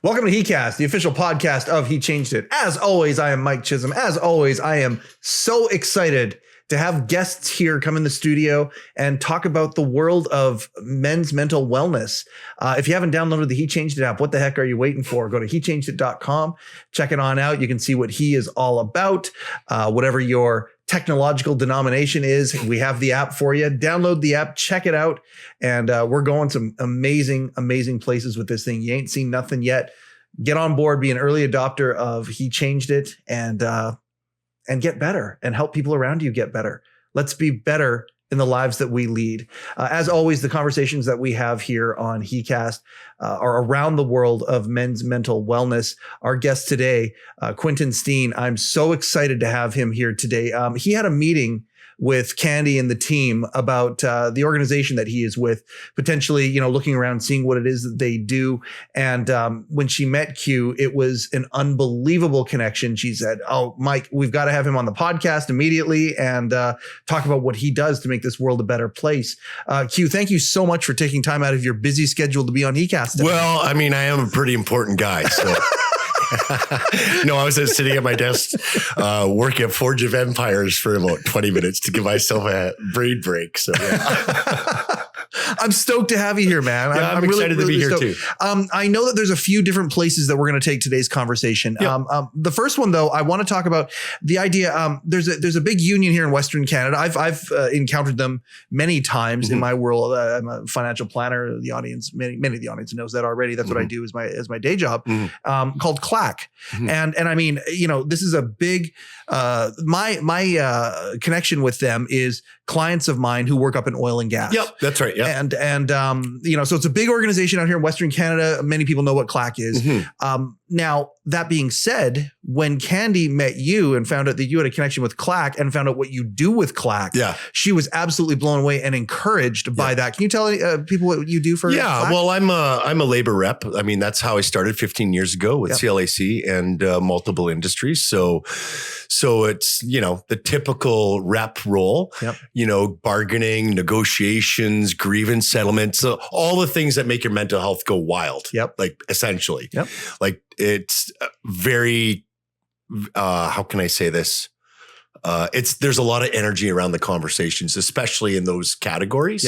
Welcome to heCast, the official podcast of He Changed It. As always, I am Mike Chisholm. As always, I am so excited to have guests here come in the studio and talk about the world of men's mental wellness. If you haven't downloaded the He Changed It app, what the heck are you waiting for? Go to hechangedit.com, check it on out. You can see what he is all about. Whatever your technological denomination is, we have the app for you. Download the app, check it out. And we're going some amazing, amazing places with this thing. You ain't seen nothing yet. Get on board, be an early adopter of He Changed It, and get better and help people around you get better. Let's be better in the lives that we lead. As always, the conversations that we have here on heCast are around the world of men's mental wellness. Our guest today, Quentin Steen, I'm so excited to have him here today. He had a meeting with Candy and the team about the organization that he is with, potentially, looking around, seeing what it is that they do. And when she met Q, it was an unbelievable connection. She said, "Oh, Mike, we've got to have him on the podcast immediately and talk about what he does to make this world a better place." Q, thank you so much for taking time out of your busy schedule to be on heCast today. Well, I mean, I am a pretty important guy, so... No, I was just sitting at my desk working at Forge of Empires for about 20 minutes to give myself a brain break. So yeah. I'm stoked to have you here, man. Yeah, I'm really excited to be here too. I know that there's a few different places that we're going to take today's conversation. Yep. The first one, though, I want to talk about the idea. There's a big union here in Western Canada. I've encountered them many times in my world. I'm a financial planner. The audience, many of the audience knows that already. That's what I do as my day job, called CLAC. And I mean, this is a big. My connection with them is clients of mine who work up in oil and gas. Yep, that's right. Yeah. And so it's a big organization out here in Western Canada. Many people know what CLAC is. Now, that being said, when Candy met you and found out that you had a connection with CLAC and found out what you do with CLAC, she was absolutely blown away and encouraged by that. Can you tell people what you do for CLAC? Well, I'm a labor rep. I mean, that's how I started 15 years ago with CLAC and multiple industries. So it's, the typical rep role, bargaining, negotiations, grievance settlements, all the things that make your mental health go wild. Like essentially, like it's very, how can I say this? There's a lot of energy around the conversations, especially in those categories.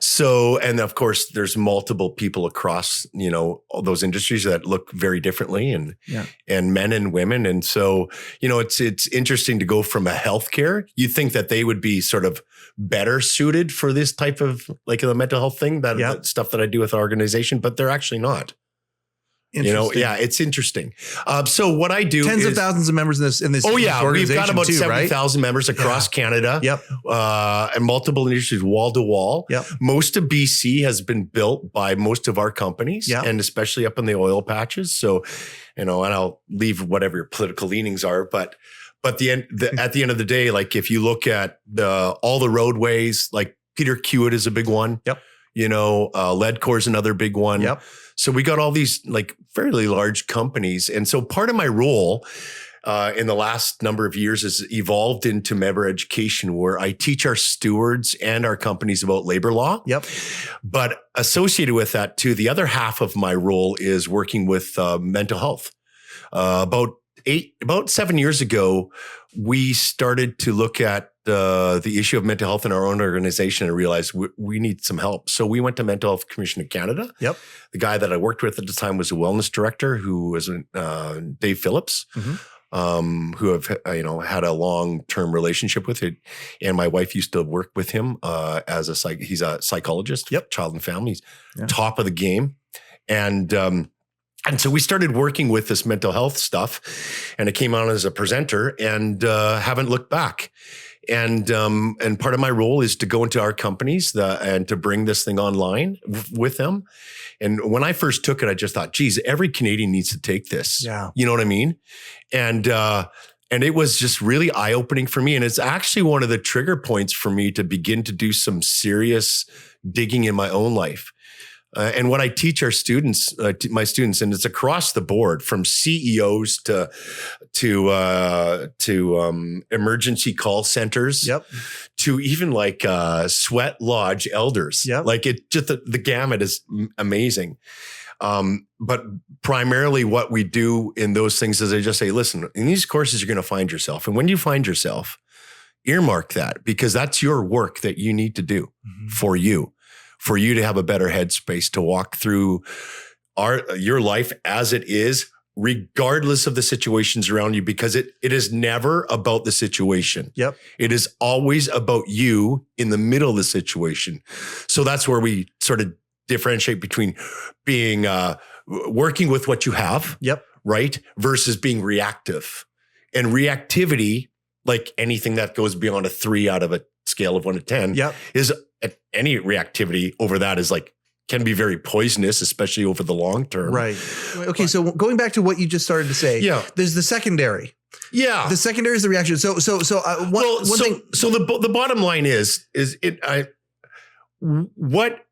So, and of course there's multiple people across, all those industries that look very differently and men and women. And so, it's interesting to go from a healthcare. You think that they would be sort of better suited for this type of like the mental health thing, that stuff that I do with our organization, but they're actually not. It's interesting. So what I do tens of thousands of members in this. Oh yeah, we've got about 70,000 members across Canada. And multiple industries, wall to wall. Most of BC has been built by most of our companies, and especially up in the oil patches. So, and I'll leave whatever your political leanings are, but at the end of the day, like if you look at all the roadways, like Peter Kiewit is a big one. Leadcore is another big one. So we got all these like fairly large companies. And so part of my role in the last number of years has evolved into member education, where I teach our stewards and our companies about labor law. But associated with that too, the other half of my role is working with mental health. About 7 years ago, we started to look at the issue of mental health in our own organization and realized we need some help. So we went to Mental Health Commission of Canada. The guy that I worked with at the time was a wellness director who was Dave Phillips, who have had a long-term relationship with it. And my wife used to work with him as he's a psychologist, child and family, top of the game. And so we started working with this mental health stuff, and it came on as a presenter, and haven't looked back. And part of my role is to go into our companies and to bring this thing online with them. And when I first took it, I just thought, geez, every Canadian needs to take this. You know what I mean? And it was just really eye-opening for me. And it's actually one of the trigger points for me to begin to do some serious digging in my own life. And what I teach our students, my students, and it's across the board from CEOs to emergency call centers, to even like sweat lodge elders. Like it just the gamut is amazing. But primarily what we do in those things is I just say, listen, in these courses, you're going to find yourself. And when you find yourself, earmark that, because that's your work that you need to do for you to have a better headspace to walk through your life as it is, regardless of the situations around you, because it is never about the situation. It is always about you in the middle of the situation. So that's where we sort of differentiate between being working with what you have, right, versus being reactive. And reactivity, like anything that goes beyond a 3 out of a scale of 1 to 10, is any reactivity over that is like can be very poisonous, especially over the long term. Right. Okay. So going back to what you just started to say, there's the secondary. The secondary is the reaction. So one thing. So the bottom line is what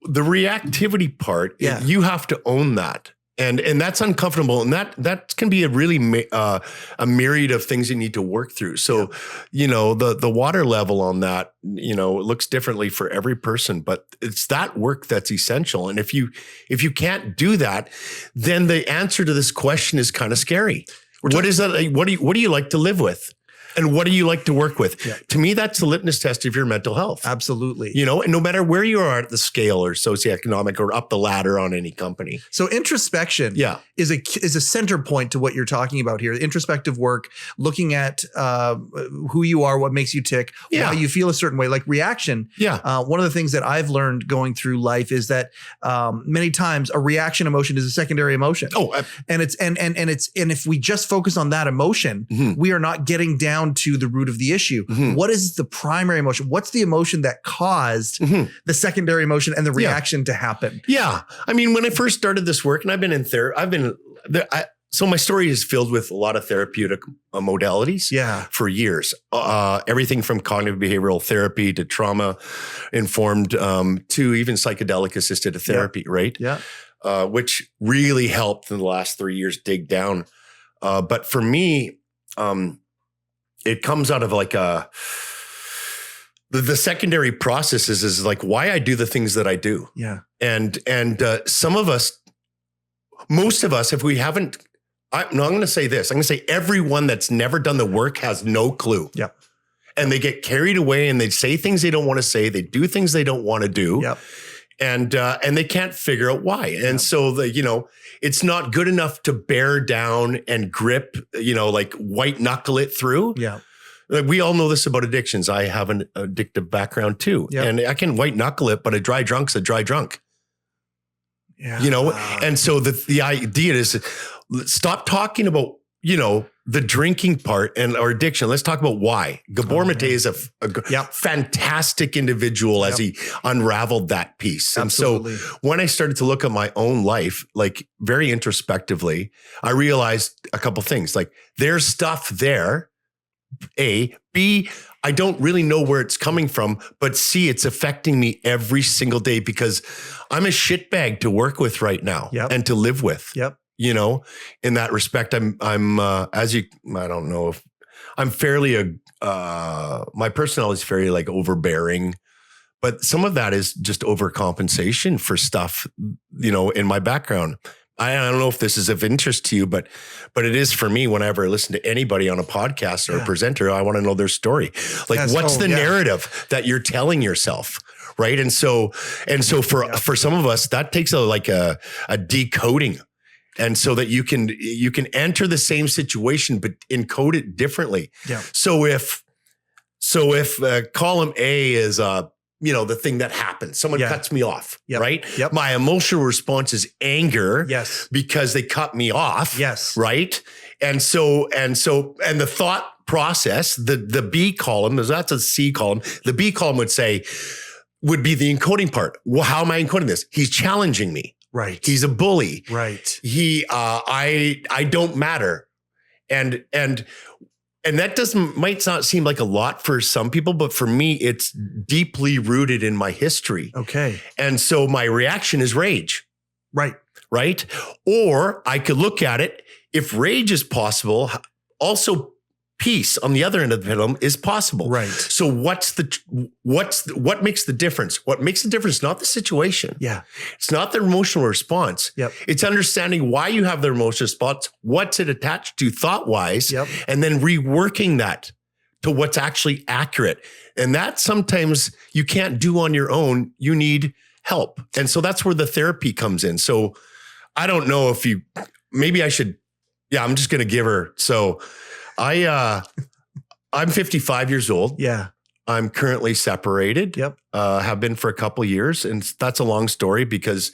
the reactivity part, you have to own that. And that's uncomfortable. And that can be a really a myriad of things you need to work through. So, the water level on that, it looks differently for every person, but it's that work that's essential. And if you can't do that, then the answer to this question is kind of scary. What is that? What do you like to live with? And what do you like to work with? To me, that's the litmus test of your mental health. Absolutely. And no matter where you are at the scale or socioeconomic or up the ladder on any company. So introspection is a center point to what you're talking about here. Introspective work, looking at who you are, what makes you tick, why you feel a certain way, like reaction. One of the things that I've learned going through life is that many times a reaction emotion is a secondary emotion. And if we just focus on that emotion, we are not getting down to the root of the issue. What is the primary emotion? What's the emotion that caused the secondary emotion and the reaction to happen? I mean, when I first started this work, and I've been in therapy, so my story is filled with a lot of therapeutic modalities for years. Everything from cognitive behavioral therapy to trauma informed to even psychedelic assisted therapy, right? Which really helped in the last 3 years dig down. But for me, it comes out of like the secondary processes is like why I do the things that I do. And some of us, most of us, if we haven't, I'm going to say this, I'm going to say everyone that's never done the work has no clue. And they get carried away and they say things they don't want to say. They do things they don't want to do. And they can't figure out why. And so it's not good enough to bear down and grip, like white knuckle it through. Like we all know this about addictions. I have an addictive background too. And I can white knuckle it, but a dry drunk's a dry drunk. And so the idea is stop talking about, the drinking part and our addiction. Let's talk about why. Gabor Mate is a fantastic individual as he unraveled that piece. Absolutely. And so when I started to look at my own life, like very introspectively, I realized a couple things. Like there's stuff there, A. B, I don't really know where it's coming from, but C, it's affecting me every single day because I'm a shitbag to work with right now and to live with. In that respect, I'm I don't know if I'm fairly, my personality is very like overbearing, but some of that is just overcompensation for stuff, in my background. I don't know if this is of interest to you, but it is for me whenever I listen to anybody on a podcast or a presenter, I want to know their story. Like what's the narrative that you're telling yourself? Right. And so for some of us, that takes a decoding. And so that you can enter the same situation, but encode it differently. So if column A is, the thing that happens, someone cuts me off, right? My emotional response is anger because they cut me off. Right. And the thought process, the B column, that's a C column. The B column would be the encoding part. Well, how am I encoding this? He's challenging me. Right. He's a bully. Right. I don't matter. And And that might not seem like a lot for some people, but for me, it's deeply rooted in my history. Okay. And so my reaction is rage. Right. Right. Or I could look at it. If rage is possible, also peace on the other end of the pendulum is possible. Right. So what makes the difference? What makes the difference? Not the situation. Yeah. It's not the emotional response. Yep. It's understanding why you have the emotional response, what's it attached to thought wise, yep. and then reworking that to what's actually accurate. And that sometimes you can't do on your own. You need help. And so that's where the therapy comes in. So I don't know if maybe I should, I'm just going to give her. So I'm 55 years old. Yeah. I'm currently separated. Yep. Have been for a couple of years. And that's a long story because,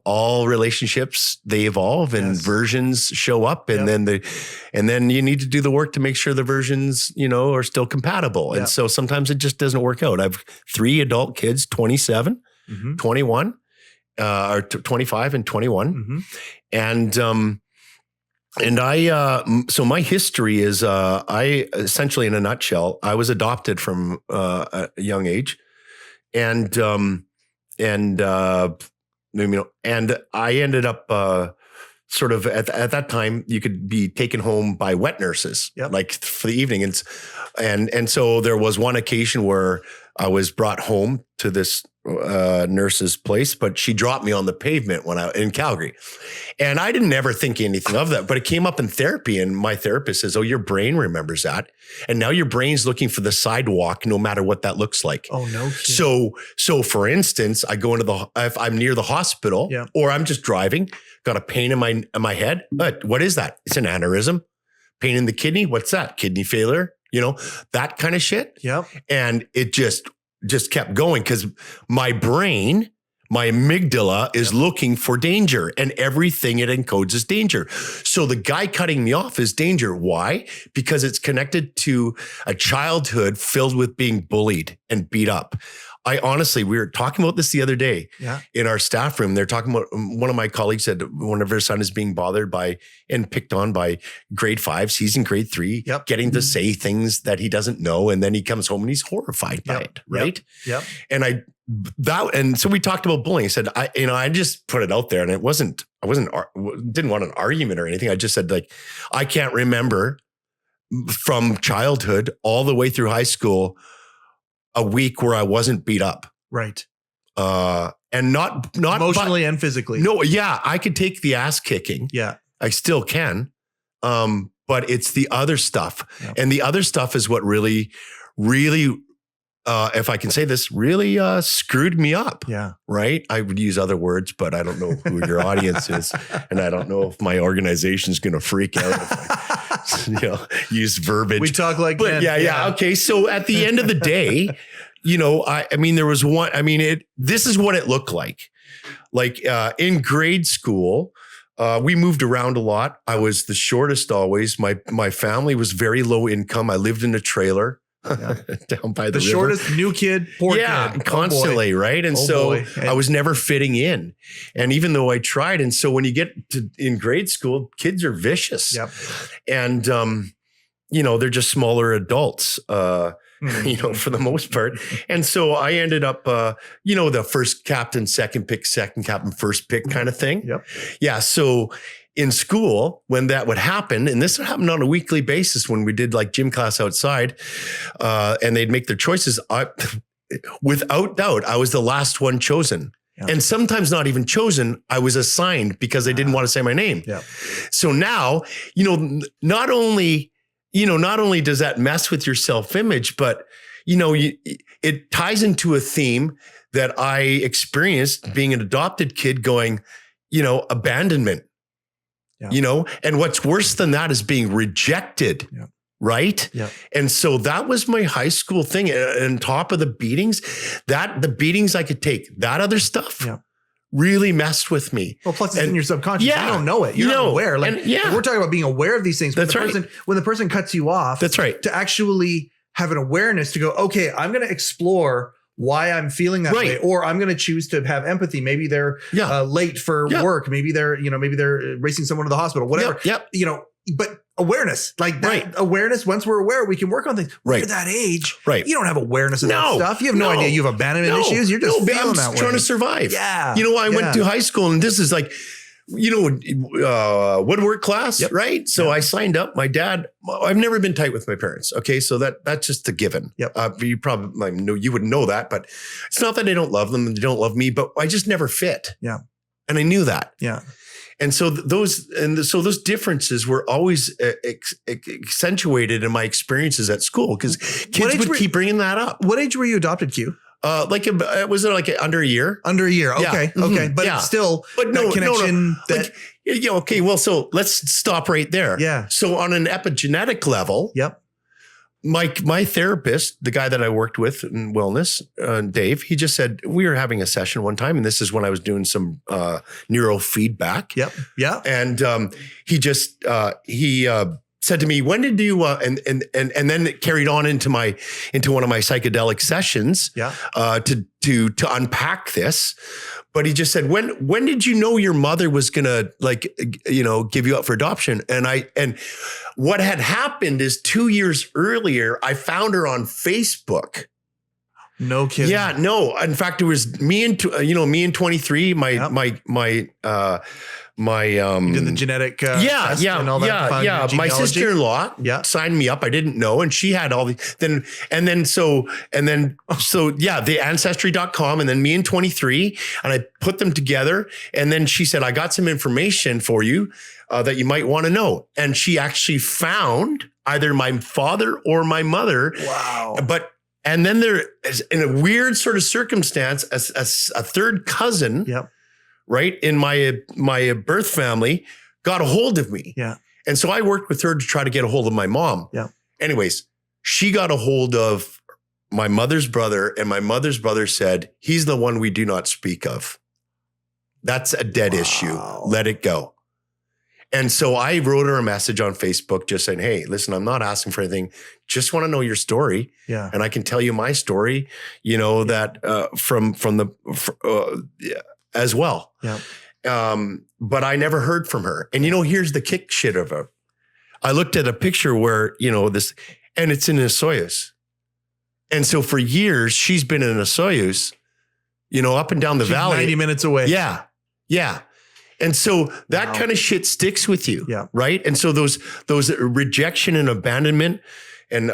all relationships, they evolve and versions show up and then you need to do the work to make sure the versions, are still compatible. And so sometimes it just doesn't work out. I have 3 adult kids, 27, 21, or 25 and 21. And so my history is, I essentially, in a nutshell, I was adopted from a young age, and I ended up sort of at that time you could be taken home by wet nurses, like for the evening, and so there was one occasion where I was brought home to this nurse's place, but she dropped me on the pavement in Calgary. And I didn't ever think anything of that, but it came up in therapy and my therapist says, oh, your brain remembers that. And now your brain's looking for the sidewalk, no matter what that looks like. Oh, no kidding. So for instance, I go if I'm near the hospital or I'm just driving, got a pain in my head. But what is that? It's an aneurysm. Pain in the kidney. What's that? Kidney failure, that kind of shit. Yep. And it just kept going because my brain, my amygdala is looking for danger and everything it encodes is danger. So the guy cutting me off is danger. Why? Because it's connected to a childhood filled with being bullied and beat up. I honestly, we were talking about this the other day in our staff room. They're talking about, one of my colleagues said one of her son is being bothered by and picked on by grade 5s. He's in grade 3, getting to say things that he doesn't know. And then he comes home and he's horrified by it. Right. Yep. And so we talked about bullying. I said, I just put it out there and I didn't want an argument or anything. I just said, like, I can't remember from childhood all the way through high school a week where I wasn't beat up. Right. And not emotionally and physically. No. Yeah. I could take the ass kicking. Yeah. I still can. But it's the other stuff. Yeah. And the other stuff is what really, really, if I can say this, really screwed me up. Yeah. Right. I would use other words, but I don't know who your audience is. And I don't know if my organization is going to freak out if I use verbiage. We talk like but yeah. Okay. So at the end of the day, there was one, this is what it looked like. Like in grade school, we moved around a lot. I was the shortest always. My family was very low income. I lived in a trailer. Down by the river. Shortest new kid, poor kid. Constantly, right? And I was never fitting in. And even though I tried, and so when you get in grade school, kids are vicious. Yep. And they're just smaller adults, for the most part. And so I ended up the first captain, second captain, first pick kind of thing. Yep. Yeah. So in school, when that would happen, and this would happen on a weekly basis when we did like gym class outside, and they'd make their choices, without doubt, I was the last one chosen. Yeah. And sometimes not even chosen, I was assigned because they didn't want to say my name. Yeah. So now, not only does that mess with your self-image, but, it ties into a theme that I experienced being an adopted kid going, abandonment. Yeah. And what's worse than that is being rejected. Yeah. Right. Yeah. And so that was my high school thing. And on top of the beatings I could take, that other stuff really messed with me. Well, plus it's in your subconscious. You don't know it. You're not aware. Like, we're talking about being aware of these things. When the person cuts you off, that's right. To actually have an awareness to go, okay, I'm going to explore why I'm feeling that way, or I'm going to choose to have empathy. Maybe they're late for work. Maybe they're racing someone to the hospital, whatever, but awareness, like that awareness. Once we're aware, we can work on things. When you're that age, you don't have awareness of that stuff. You have no idea you have abandonment issues. You're just feeling that way. Trying to survive. Yeah. You know, I went to high school and this is like, you know, woodwork class, right? So I signed up. My dad, I've never been tight with my parents. Okay. So that's just a given. You probably know, you wouldn't know that, but it's not that I don't love them and they don't love me, but I just never fit. Yeah. And I knew that. Yeah. And so those differences were always accentuated in my experiences at school because kids would keep bringing that up. What age were you adopted, Q? Was it like under a year? Under a year. Okay. Yeah. Okay. But it's still that connection. Okay. Well, so let's stop right there. Yeah. So on an epigenetic level. My therapist, the guy that I worked with in wellness, Dave, he just said, we were having a session one time, and this is when I was doing some neurofeedback. And he said to me, when did you, and then it carried on into one of my psychedelic sessions to unpack this. But he just said, when did you know your mother was going to give you up for adoption? And what had happened is 2 years earlier, I found her on Facebook. No kidding. Yeah, no. In fact, it was me and 23, my you did the genetic test and all that. My sister-in-law signed me up. I didn't know, and she had all the the ancestry.com, and then me and 23, and I put them together, and then she said, I got some information for you that you might want to know, and she actually found either my father or my mother. Wow. And then there is, in a weird sort of circumstance, a third cousin. Right, in my birth family, got a hold of me. And so I worked with her to try to get a hold of my mom. Anyways, she got a hold of my mother's brother, and my mother's brother said, he's the one we do not speak of. That's a dead issue. Let it go. And so I wrote her a message on Facebook just saying, hey, listen, I'm not asking for anything. Just want to know your story. And I can tell you my story, that as well. But I never heard from her. And here's the kick shit of it. I looked at a picture where, this, and it's in a Soyuz. And so for years, she's been in a Soyuz, up and down the valley. 90 minutes away. Yeah. And so that kind of shit sticks with you. Right. And so those rejection and abandonment, and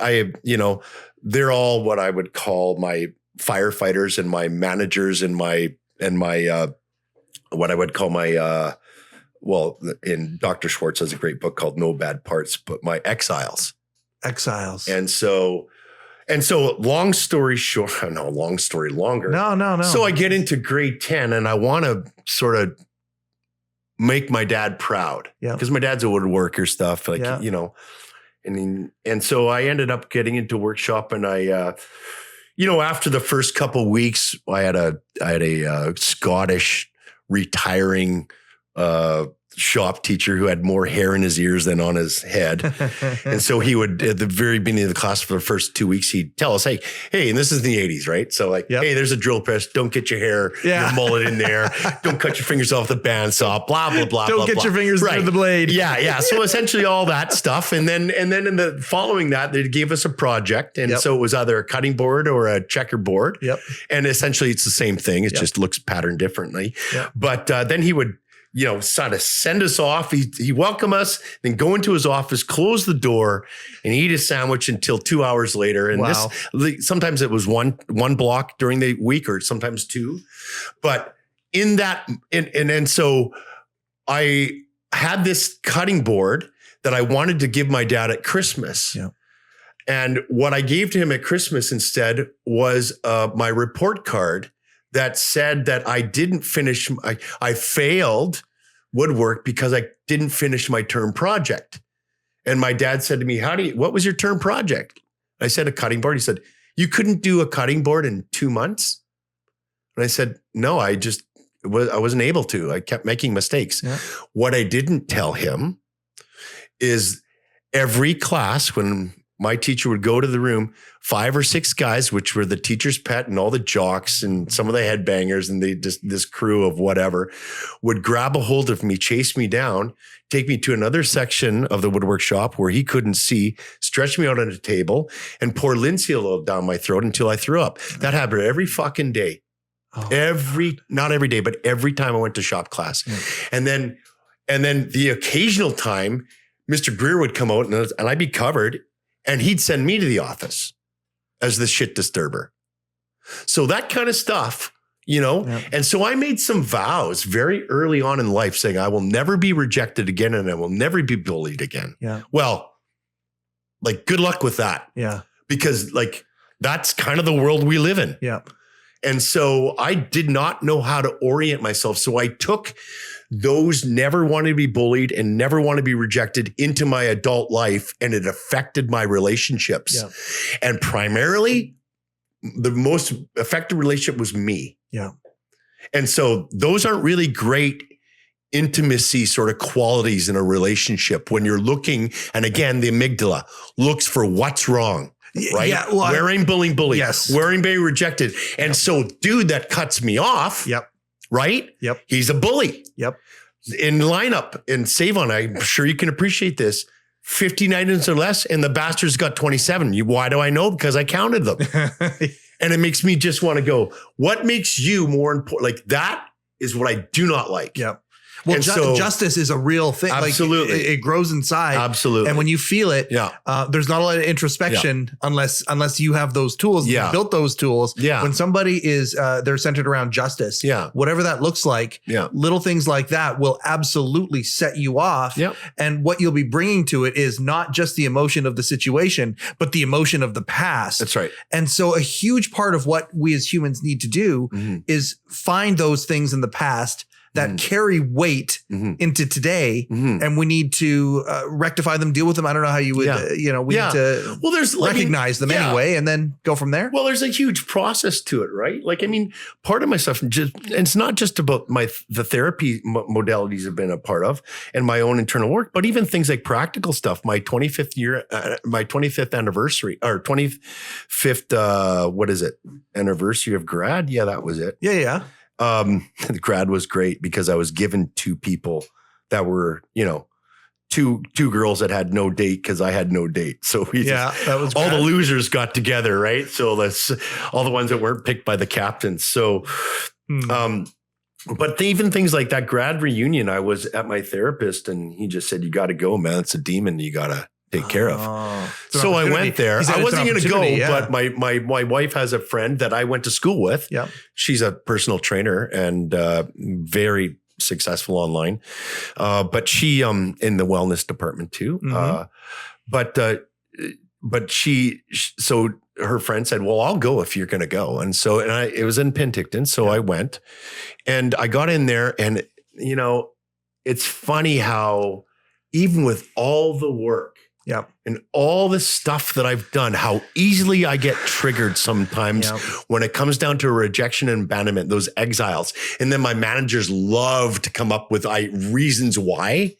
they're all what I would call my firefighters and my managers and my what I would call my, in Dr. Schwartz has a great book called No Bad Parts, but my exiles. And so long story short, no, long story longer. No. So I get into grade 10 and I want to sort of make my dad proud. Because my dad's a woodworker stuff, and so I ended up getting into workshop, and I, after the first couple of weeks, I had a Scottish retiring shop teacher who had more hair in his ears than on his head. And so he would, at the very beginning of the class for the first 2 weeks, he'd tell us, hey, and this is the 80s, right? So hey, there's a drill press. Don't get your hair, your mullet in there. Don't cut your fingers off the bandsaw, blah, blah, blah, Don't get your fingers through the blade. Yeah. So essentially all that stuff. And then in the following that, they gave us a project. And so it was either a cutting board or a checkerboard. And essentially it's the same thing. It just looks patterned differently. But then he would, sort of send us off. He welcome us, then go into his office, close the door, and eat a sandwich until 2 hours later. And this, sometimes it was one block during the week, or sometimes two. But in that, and so I had this cutting board that I wanted to give my dad at Christmas. And what I gave to him at Christmas instead was my report card that said that I didn't finish, I failed woodwork because I didn't finish my term project. And my dad said to me, what was your term project? I said, a cutting board. He said, you couldn't do a cutting board in 2 months? And I said, no, I wasn't able to. I kept making mistakes. What I didn't tell him is every class when my teacher would go to the room, 5 or 6 guys, which were the teacher's pet and all the jocks and some of the headbangers and they just this crew of whatever would grab a hold of me, chase me down, take me to another section of the woodwork shop where he couldn't see, stretch me out on a table and pour linseed oil down my throat until I threw up. That happened every fucking day. Not every day, but every time I went to shop class. And then the occasional time Mr. Greer would come out and I'd be covered and he'd send me to the office as the shit disturber. So that kind of stuff, and so I made some vows very early on in life saying, I will never be rejected again and I will never be bullied again. Yeah. Well, like, good luck with that. Yeah. Because like, that's kind of the world we live in. Yeah. And so I did not know how to orient myself. So I took those never want to be bullied and never want to be rejected into my adult life. And it affected my relationships. Yeah. And primarily the most effective relationship was me. Yeah. And so those aren't really great intimacy sort of qualities in a relationship when you're looking. And again, the amygdala looks for what's wrong. Right. Yeah, well, where I'm being bullied. Yes. Where I'm being rejected. And so dude that cuts me off. Yep. Right. Yep. He's a bully. Yep. In lineup and save on, I'm sure you can appreciate this. 50 items or less. And the bastard's got 27. Why do I know? Because I counted them. And it makes me just want to go, what makes you more important? Like that is what I do not like. Yep. Well, justice is a real thing. Absolutely. Like, it grows inside. Absolutely. And when you feel it, there's not a lot of introspection unless you have those tools. You built those tools. Yeah. When somebody is, they're centered around justice. Yeah. Whatever that looks like. Yeah. Little things like that will absolutely set you off. Yep. And what you'll be bringing to it is not just the emotion of the situation, but the emotion of the past. That's right. And so a huge part of what we as humans need to do is find those things in the past that carry weight into today, and we need to rectify them, deal with them. I don't know how you would, we need to recognize them anyway, and then go from there. Well, there's a huge process to it, right? Like, I mean, part of my stuff, it's not just about the therapy modalities I've been a part of and my own internal work, but even things like practical stuff. My 25th anniversary or 25th, anniversary of grad. Yeah, that was it. Yeah. The grad was great because I was given 2 people that were, two girls that had no date because I had no date. So that was all the losers got together, right? So that's all the ones that weren't picked by the captains. So, but even things like that grad reunion, I was at my therapist and he just said, you got to go, man. It's a demon you got to take care of. So I went there. I wasn't going to go, but my wife has a friend that I went to school with. Yeah. She's a personal trainer and very successful online. But she in the wellness department too. But so her friend said, well, I'll go if you're going to go. And so, it was in Penticton. So I went and I got in there and, it's funny how even with all the work, and all the stuff that I've done, how easily I get triggered sometimes when it comes down to rejection and abandonment, those exiles. And then my managers love to come up with reasons why.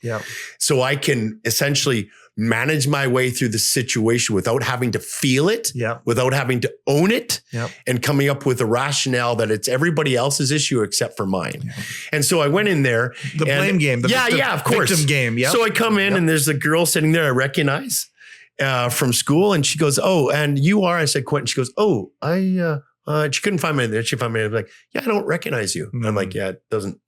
So I can essentially manage my way through the situation without having to feel it, without having to own it, and coming up with a rationale that it's everybody else's issue except for mine. And so I went in there. The blame game. Of course. Victim game. So I come in and there's a girl sitting there I recognize from school. And she goes, oh, and you are? I said, Quentin. She goes, oh, she couldn't find me there. She found me. I'm like, yeah, I don't recognize you. I'm like, yeah, it doesn't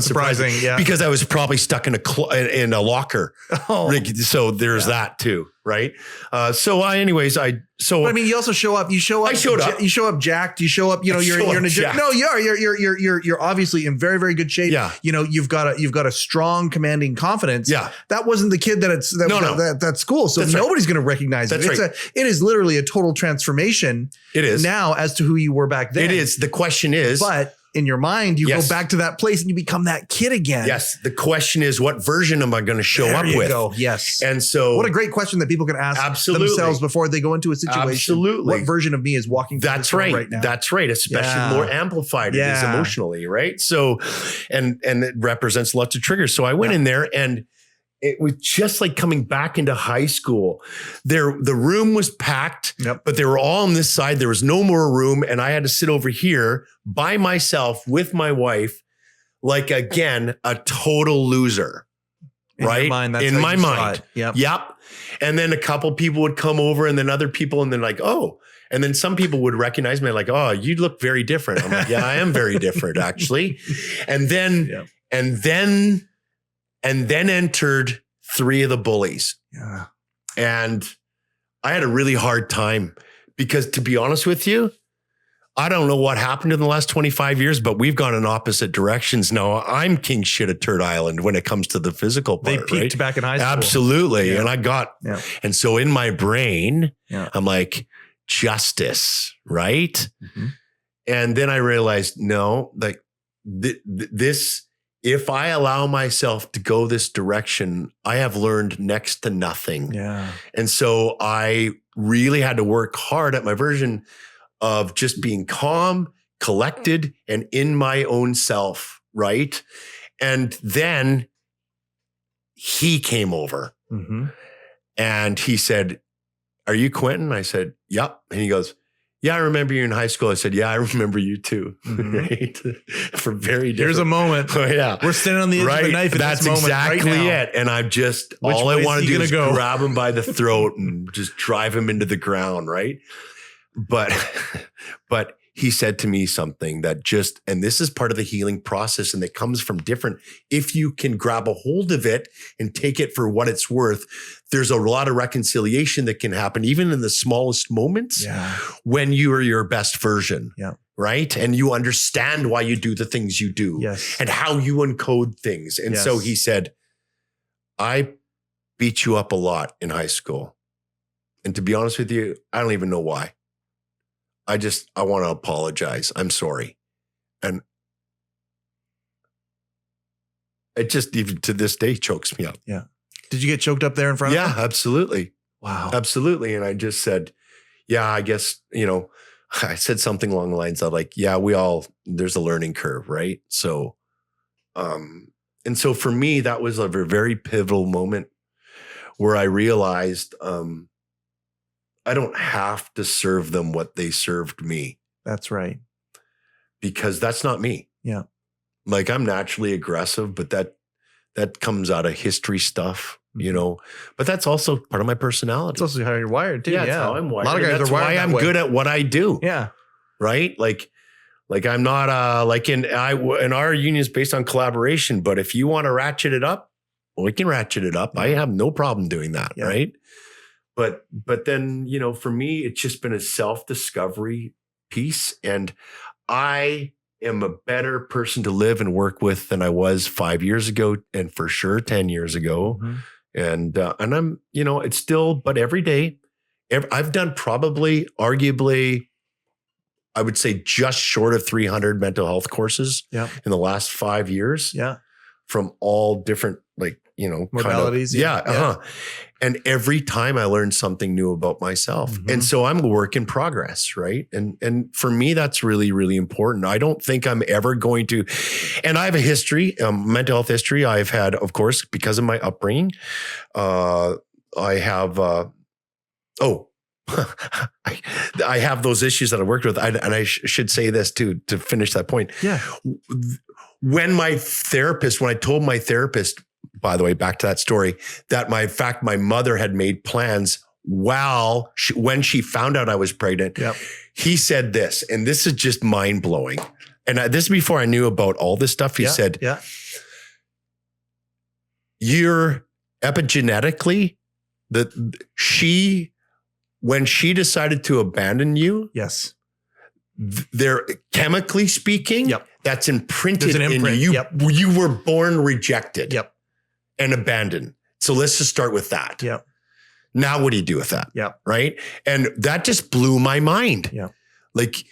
surprise me. Yeah. Because I was probably stuck in a locker. So there's that too. Right. You also show up. You show up. I showed up. You show up jacked. You show up. You're in a jacked. No, you're obviously in very, very good shape. Yeah. You've got a strong, commanding confidence. Yeah. That wasn't the kid that school. So nobody's going to recognize it. It is literally a total transformation. It is now as to who you were back then. It is. The question is, but in your mind, you go back to that place and you become that kid again. Yes. The question is, what version am I going to show up with? Go. Yes. And so, what a great question that people can ask themselves before they go into a situation. Absolutely. What version of me is walking through this right now? That's right. Especially more amplified it is emotionally, right? So, and it represents lots of triggers. So I went in there and it was just like coming back into high school. The room was packed, but they were all on this side. There was no more room. And I had to sit over here by myself with my wife, like, again, a total loser. Right? In my mind. Yep. And then a couple people would come over and then other people and then like, oh, and then some people would recognize me like, oh, you look very different. I'm like, yeah, I am very different actually. And then, and then entered 3 of the bullies. Yeah. And I had a really hard time because, to be honest with you, I don't know what happened in the last 25 years, but we've gone in opposite directions now. I'm king shit at Turd Island when it comes to the physical part. They peaked back in high school. Absolutely. Yeah. And I got, and so in my brain, I'm like, justice, right? Mm-hmm. And then I realized, no, like this, if I allow myself to go this direction, I have learned next to nothing. Yeah. And so I really had to work hard at my version of just being calm, collected, and in my own self, right? And then he came over and he said, are you Quentin? I said, yep. And he goes, yeah, I remember you in high school. I said, yeah, I remember you too. Right? For very different. Here's a moment. Oh, yeah. We're standing on the edge of a knife at That's this moment exactly right now. it. And I'm just, all I want to do is grab him by the throat and just drive him into the ground, right? But he said to me something that just, and this is part of the healing process and that comes from different, if you can grab a hold of it and take it for what it's worth, there's a lot of reconciliation that can happen, even in the smallest moments when you are your best version. Yeah. Right. And you understand why you do the things you do and how you encode things. And so he said, I beat you up a lot in high school. And to be honest with you, I don't even know why. I want to apologize. I'm sorry. And it just, even to this day, chokes me up. Yeah. Did you get choked up there in front of him? Yeah, absolutely. Wow. Absolutely. And I just said, yeah, I guess, I said something along the lines of like, yeah, there's a learning curve, right? So, and so for me, that was a very pivotal moment where I realized, I don't have to serve them what they served me. That's right. Because that's not me. Yeah. Like I'm naturally aggressive, but that comes out of history stuff, but that's also part of my personality. It's also how you're wired too. Yeah. That's how I'm wired. A lot of guys that's are wired why I'm good at what I do. Yeah. Right. Like I'm not, like in our union is based on collaboration, but if you want to ratchet it up, we can ratchet it up. I have no problem doing that. Yeah. Right. But then, for me, it's just been a self-discovery piece. And I am a better person to live and work with than I was 5 years ago. And for sure 10 years ago. Mm-hmm. And I'm, it's still, but every day I've done probably arguably, I would say just short of 300 mental health courses in the last 5 years. Yeah. From all different, modalities. And every time I learned something new about myself. Mm-hmm. And so I'm a work in progress, right? And for me, that's really, really important. I don't think I'm ever going to, and I have a history, mental health history. I've had, of course, because of my upbringing, I have, I have those issues that I worked with. And I should say this too, to finish that point. Yeah. When I told my therapist, by the way, back to that story, that my mother had made plans when she found out I was pregnant, he said this, and this is just mind blowing. And this is before I knew about all this stuff. He said, you're epigenetically when she decided to abandon you. Yes. They're chemically speaking, that's imprinted in you. You were born rejected and abandoned. So let's just start with that. Yep. Now, what do you do with that? Yep. Right. And that just blew my mind. Yeah. Like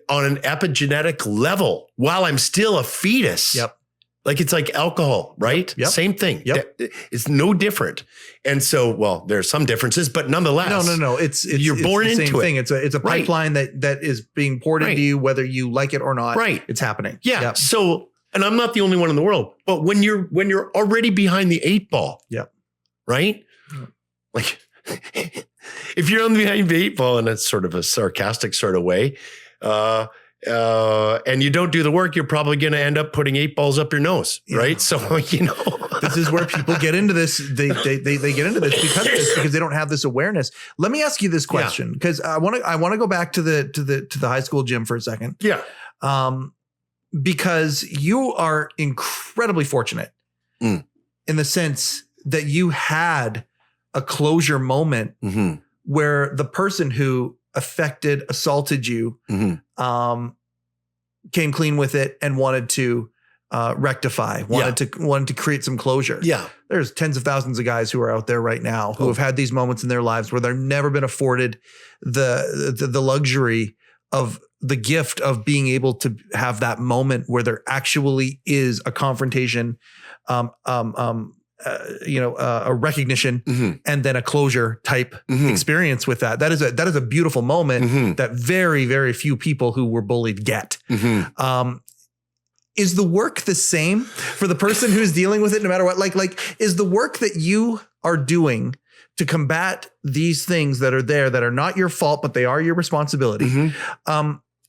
on an epigenetic level, while I'm still a fetus. Yep. Like it's like alcohol, right? Yep. Same thing. Yep. It's no different. And so, there's some differences, but nonetheless. No. You're born into the same thing. It's a pipeline that is being poured into you, whether you like it or not. Right. It's happening. Yeah. Yep. So And I'm not the only one in the world. But when you're already behind the 8 ball, right? Like if you're on behind the 8 ball in a sort of a sarcastic sort of way, and you don't do the work, you're probably going to end up putting 8 balls up your nose, right? So, this is where people get into this. They get into this because they don't have this awareness. Let me ask you this question, because I want to go back to the high school gym for a second. Yeah. Because you are incredibly fortunate in the sense that you had a closure moment where the person who assaulted you, came clean with it and wanted to rectify, wanted to create some closure. Yeah. There's tens of thousands of guys who are out there right now who have had these moments in their lives where they've never been afforded the luxury of the gift of being able to have that moment where there actually is a confrontation, a recognition and then a closure type experience with that. That is a beautiful moment that very, very few people who were bullied get. Is the work the same for the person who's dealing with it no matter what? Like is the work that you are doing to combat these things that are there that are not your fault, but they are your responsibility?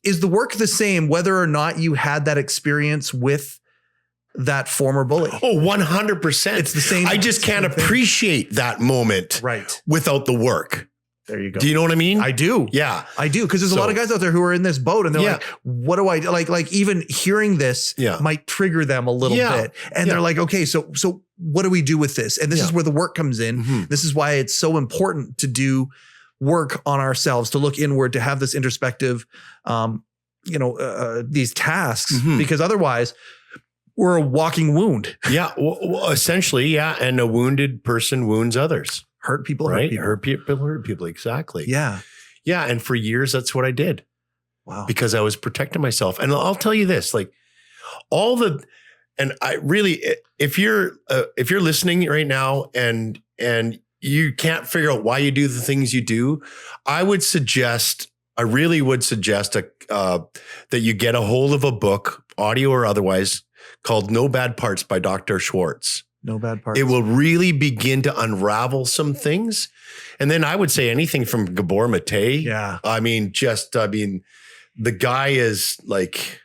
Is the work the same whether or not you had that experience with that former bully? Oh, 100%. It's the same. I just can't appreciate that moment without the work. There you go. Do you know what I mean? I do. Yeah. I do. Because there's a lot of guys out there who are in this boat and they're like, what do I do? Like even hearing this might trigger them a little bit. And they're like, okay, so what do we do with this? And this is where the work comes in. This is why it's so important to do work on ourselves, to look inward, to have this introspective, these tasks, because otherwise we're a walking wound. Yeah. Well, essentially. Yeah. And a wounded person wounds others. Hurt people, right? Hurt people. Exactly. Yeah. Yeah. And for years, that's what I did. Wow. Because I was protecting myself. And I'll tell you this, like and I really, if you're listening right now and you can't figure out why you do the things you do, I really would suggest that you get a hold of a book, audio or otherwise, called No Bad Parts by Dr. Schwartz. No Bad Parts. It will really begin to unravel some things. And then I would say anything from Gabor Mate. Yeah. I mean, the guy is like,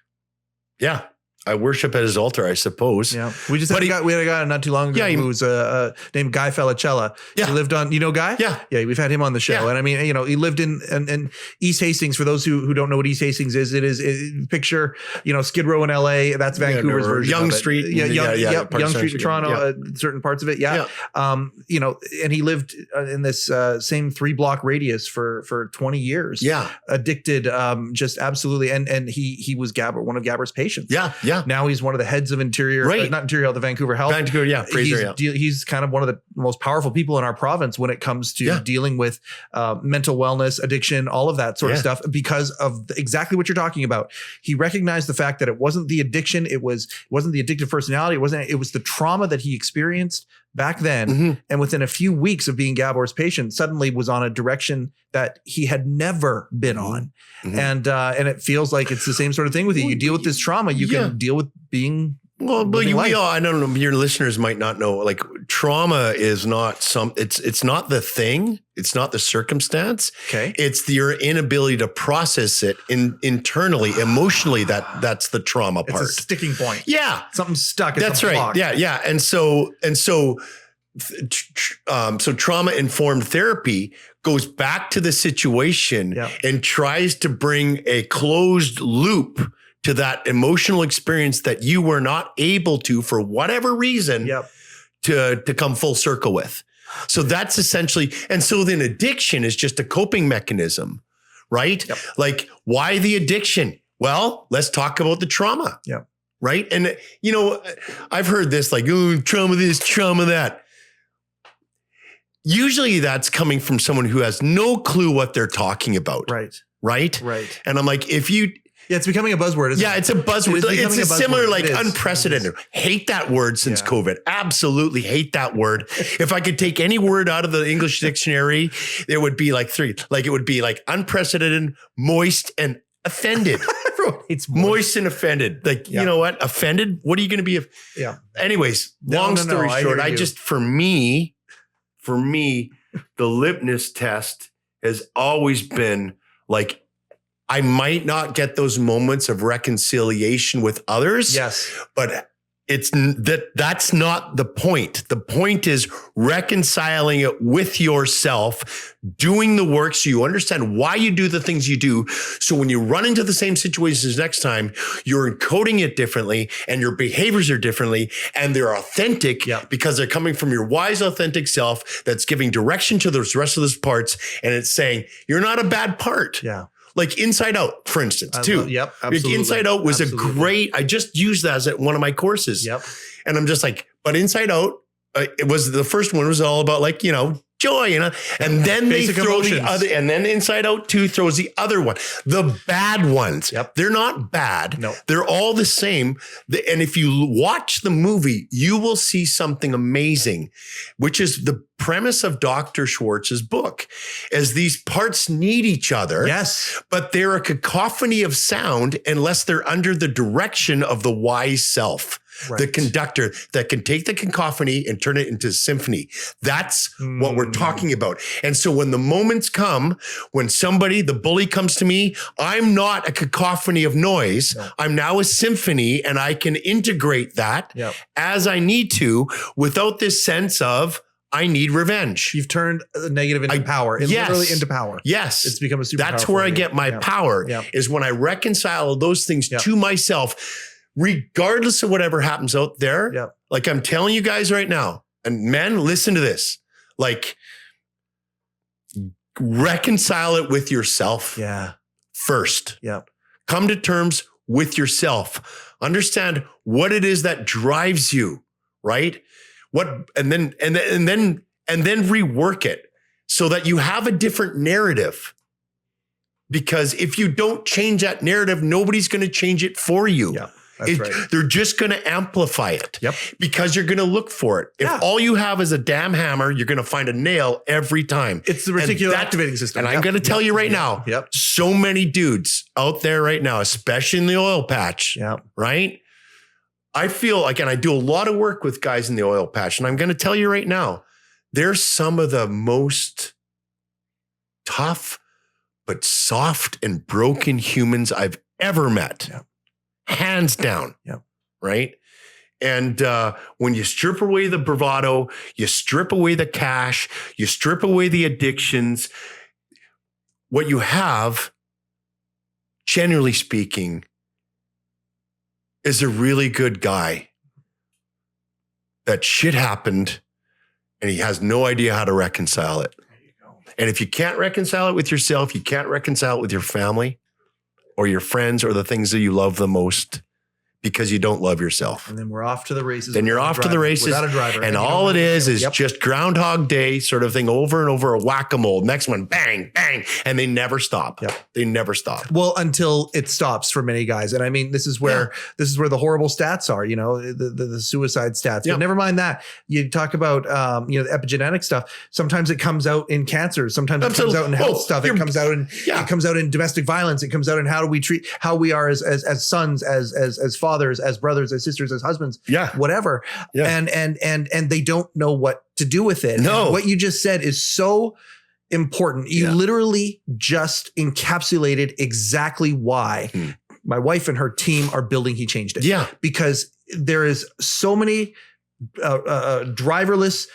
I worship at his altar, I suppose. Yeah. We had a guy not too long ago who was named Guy Felicella. Yeah. He lived on, Guy? Yeah. Yeah. We've had him on the show. Yeah. And I mean, he lived in East Hastings. For those who don't know what East Hastings is, picture, Skid Row in LA. That's Vancouver's version. Young of it. Street. Young Street in Toronto, certain parts of it. Yeah. And he lived in this same 3-block radius for 20 years. Yeah. Addicted, just absolutely. And he was one of Gabber's patients. Yeah. Yeah. Now he's one of the heads of the Vancouver Health. Fraser, he's kind of one of the most powerful people in our province when it comes to dealing with mental wellness, addiction, all of that sort of stuff, because of exactly what you're talking about. He recognized the fact that it wasn't the addiction. It wasn't the addictive personality. It was the trauma that he experienced back then. And within a few weeks of being Gabor's patient, suddenly was on a direction that he had never been on. And it feels like it's the same sort of thing with you. You deal with this trauma, you can deal with being but I don't know, your listeners might not know, like trauma is not it's not the thing. It's not the circumstance. Okay. It's your inability to process it internally, emotionally. That's the trauma part. It's a sticking point. Yeah. Something stuck. That's right. Blocked. Yeah. Yeah. And so trauma-informed therapy goes back to the situation and tries to bring a closed loop to that emotional experience that you were not able to, for whatever reason, to come full circle with. So that's essentially, and so then addiction is just a coping mechanism, right? Yep. Like, why the addiction? Well, let's talk about the trauma. Yeah. Right. And, I've heard this like, oh, trauma this, trauma that. Usually that's coming from someone who has no clue what they're talking about. Right. Right. Right. And I'm like, it's becoming a buzzword. Isn't it? It's a buzzword. It's a similar, like unprecedented. Hate that word since COVID. Absolutely hate that word. If I could take any word out of the English dictionary, it would be like 3. Like it would be like unprecedented, moist, and offended. Everyone hates moist and offended. Like, you know what? Offended? What are you going to be? Anyways, long story short, for me, the litmus test has always been like, I might not get those moments of reconciliation with others. Yes. But that's not the point. The point is reconciling it with yourself, doing the work so you understand why you do the things you do. So when you run into the same situations next time, you're encoding it differently and your behaviors are differently and they're authentic because they're coming from your wise, authentic self that's giving direction to those rest of those parts. And it's saying, you're not a bad part. Yeah. Like Inside Out, for instance, too. Absolutely. Inside Out was a great, I just used that as one of my courses. And I'm just like, but Inside Out, it was the first one was all about like, joy, and then they throw emotions. The other, and then Inside Out 2 throws the other one. The bad ones, they're not bad. No. They're all the same. And if you watch the movie, you will see something amazing, which is the premise of Dr. Schwartz's book, as these parts need each other. Yes. But they're a cacophony of sound unless they're under the direction of the wise self. Right. The conductor that can take the cacophony and turn it into symphony. That's what we're talking about. And so when the moments come, when the bully comes to me, I'm not a cacophony of noise. No. I'm now a symphony, and I can integrate that as I need to without this sense of, I need revenge. You've turned the negative into power. Literally into power. Yes. It's become a super That's where I get my power is when I reconcile those things to myself. Regardless of whatever happens out there, like I'm telling you guys right now, and men, listen to this, like reconcile it with yourself first. Come to terms with yourself. Understand what it is that drives you, right? And then rework it so that you have a different narrative. Because if you don't change that narrative, nobody's going to change it for you. That's right. They're just going to amplify it because you're going to look for it. If all you have is a damn hammer, you're going to find a nail every time. It's the reticular activating system. And I'm going to tell you right now, so many dudes out there right now, especially in the oil patch, right? I feel like, and I do a lot of work with guys in the oil patch, and I'm going to tell you right now, they're some of the most tough but soft and broken humans I've ever met. Hands down. Right. And when you strip away the bravado, you strip away the cash, you strip away the addictions, what you have, generally speaking, is a really good guy that shit happened and he has no idea how to reconcile it. There you go. And if you can't reconcile it with yourself, you can't reconcile it with your family or your friends or the things that you love the most because you don't love yourself. And then we're off to the races. Then you're off to the races without a driver. And all it is just Groundhog Day sort of thing over and over, a whack-a-mole. Next one, bang, bang. And they never stop. They never stop. Well, until it stops for many guys. And I mean, this is where the horrible stats are, the suicide stats. But never mind that. You talk about, the epigenetic stuff. Sometimes it comes out in cancer. Sometimes it comes out in health stuff. It comes out in domestic violence. It comes out in how we are as sons, as fathers, as brothers, as sisters, as husbands, whatever. And they don't know what to do with it. No. And what you just said is so important. You literally just encapsulated exactly why my wife and her team are building He Changed It. Because there is so many driverless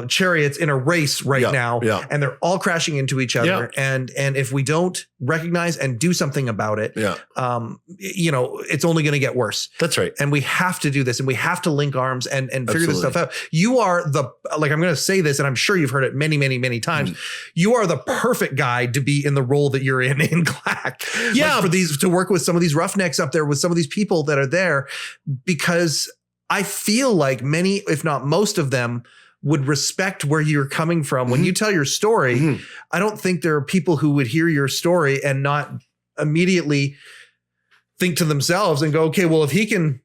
chariots in a race right now, and they're all crashing into each other. And if we don't recognize and do something about it, it's only going to get worse. That's right. And we have to do this, and we have to link arms and figure this stuff out. You are I'm going to say this, and I'm sure you've heard it many, many, many times. You are the perfect guy to be in the role that you're in GLAC. To work with some of these roughnecks up there, with some of these people that are there, because I feel like many, if not most of them, would respect where you're coming from. When you tell your story, I don't think there are people who would hear your story and not immediately think to themselves and go, okay, well, if he can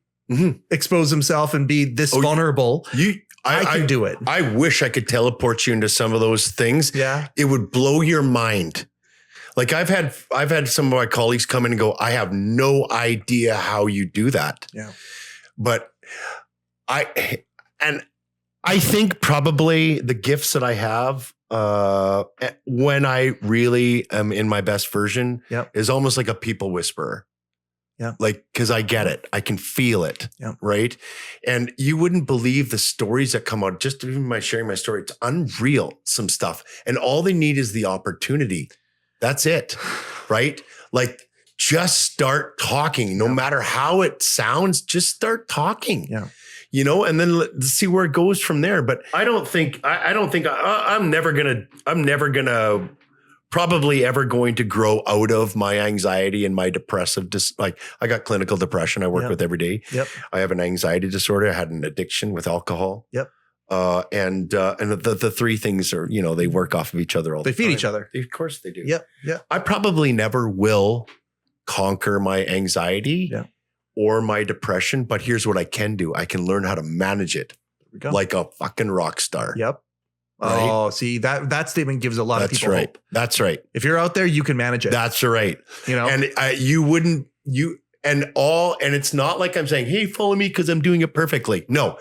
expose himself and be this vulnerable, I can do it. I wish I could teleport you into some of those things. Yeah. It would blow your mind. Like I've had some of my colleagues come in and go, I have no idea how you do that. Yeah. But I think probably the gifts that I have when I really am in my best version is almost like a people whisperer. Yeah. Like, cause I get it. I can feel it. Yeah. Right. And you wouldn't believe the stories that come out just even by sharing my story. It's unreal, some stuff. And all they need is the opportunity. That's it. Right. Like just start talking, no matter how it sounds, just start talking. Yeah. You know, and then let's see where it goes from there. But I'm never gonna probably ever going to grow out of my anxiety and my depressive, like I got clinical depression I work with every day. Yep. I have an anxiety disorder. I had an addiction with alcohol. Yep. And the three things are, you know, they work off of each other all the time. They feed each other. Of course they do. Yep. Yeah. I probably never will conquer my anxiety or my depression, but here's what I can do. I can learn how to manage it like a fucking rock star. Yep. Right? Oh, see, that statement gives a lot of people hope. That's right. If you're out there, you can manage it. That's right. You know, and and it's not like I'm saying, hey, follow me because I'm doing it perfectly. No,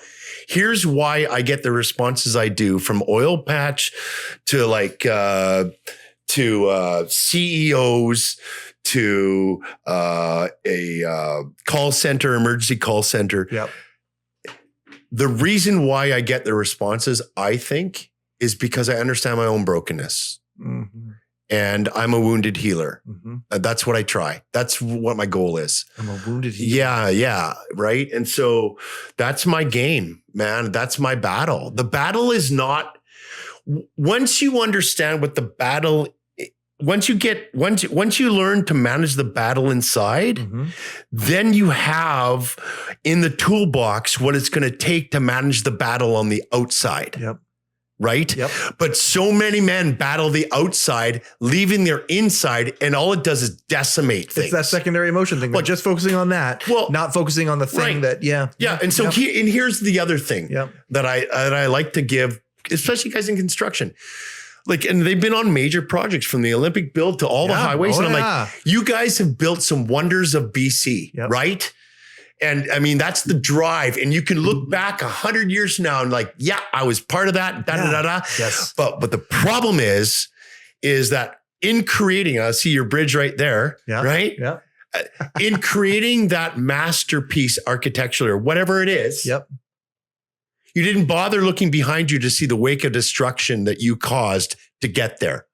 here's why I get the responses I do from oil patch to like CEOs to a call center, emergency call center. Yep. The reason why I get the responses, I think, is because I understand my own brokenness. Mm-hmm. And I'm a wounded healer. Mm-hmm. That's what I try. That's what my goal is. I'm a wounded healer. Yeah. Right. And so that's my game, man. That's my battle. The battle is not, once you understand what the battle, once you learn to manage the battle inside, then you have in the toolbox what it's going to take to manage the battle on the outside. Yep. Right? Yep. But so many men battle the outside, leaving their inside, and all it does is decimate things. It's that secondary emotion thing. But just focusing on that, not focusing on the thing that, Yeah. And so here's the other thing that I like to give, especially guys in construction. Like, and they've been on major projects from the Olympic build to all the highways. And I'm like, you guys have built some wonders of BC, right? And I mean, that's the drive. And you can look back 100 years from now and like, yeah, I was part of that. Yes. But the problem is that in creating, I see your bridge right there, right? Yeah. In creating that masterpiece architecturally or whatever it is. Yep. You didn't bother looking behind you to see the wake of destruction that you caused to get there.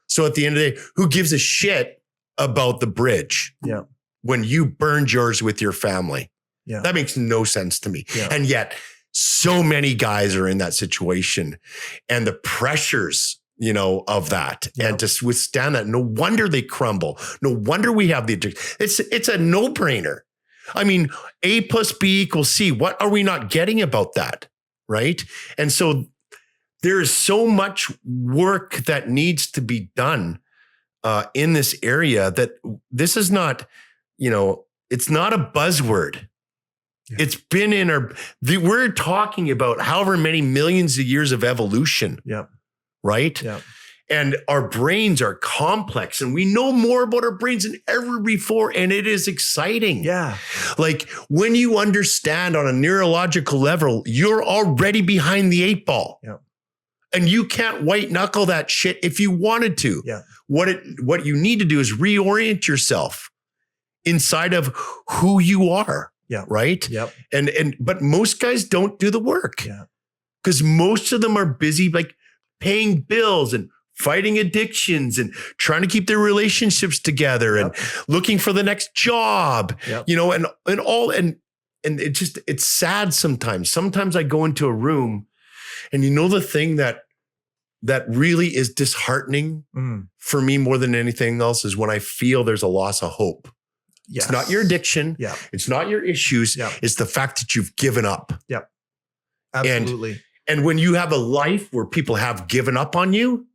So at the end of the day, who gives a shit about the bridge? Yeah. When you burned yours with your family. Yeah. That makes no sense to me. Yeah. And yet so many guys are in that situation and the pressures, you know, of that and to withstand that. No wonder they crumble. No wonder we have the addiction. It's a no-brainer. I mean, A plus B equals C. What are we not getting about that? Right. And so there is so much work that needs to be done in this area that this is not, you know, it's not a buzzword. Yeah. It's been in we're talking about however many millions of years of evolution. Yeah. Right. Yeah. And our brains are complex and we know more about our brains than ever before. And it is exciting. Yeah. Like when you understand on a neurological level, you're already behind the 8 ball. Yeah. And you can't white knuckle that shit if you wanted to. Yeah. What you need to do is reorient yourself inside of who you are. Yeah. Right. Yep. But most guys don't do the work. Yeah. Because most of them are busy like paying bills and fighting addictions and trying to keep their relationships together and looking for the next job, you know, and it's sad sometimes. Sometimes I go into a room and you know, the thing that really is disheartening for me more than anything else is when I feel there's a loss of hope. Yes. It's not your addiction. Yeah. It's not your issues. Yeah. It's the fact that you've given up. Yep. Absolutely. And when you have a life where people have given up on you,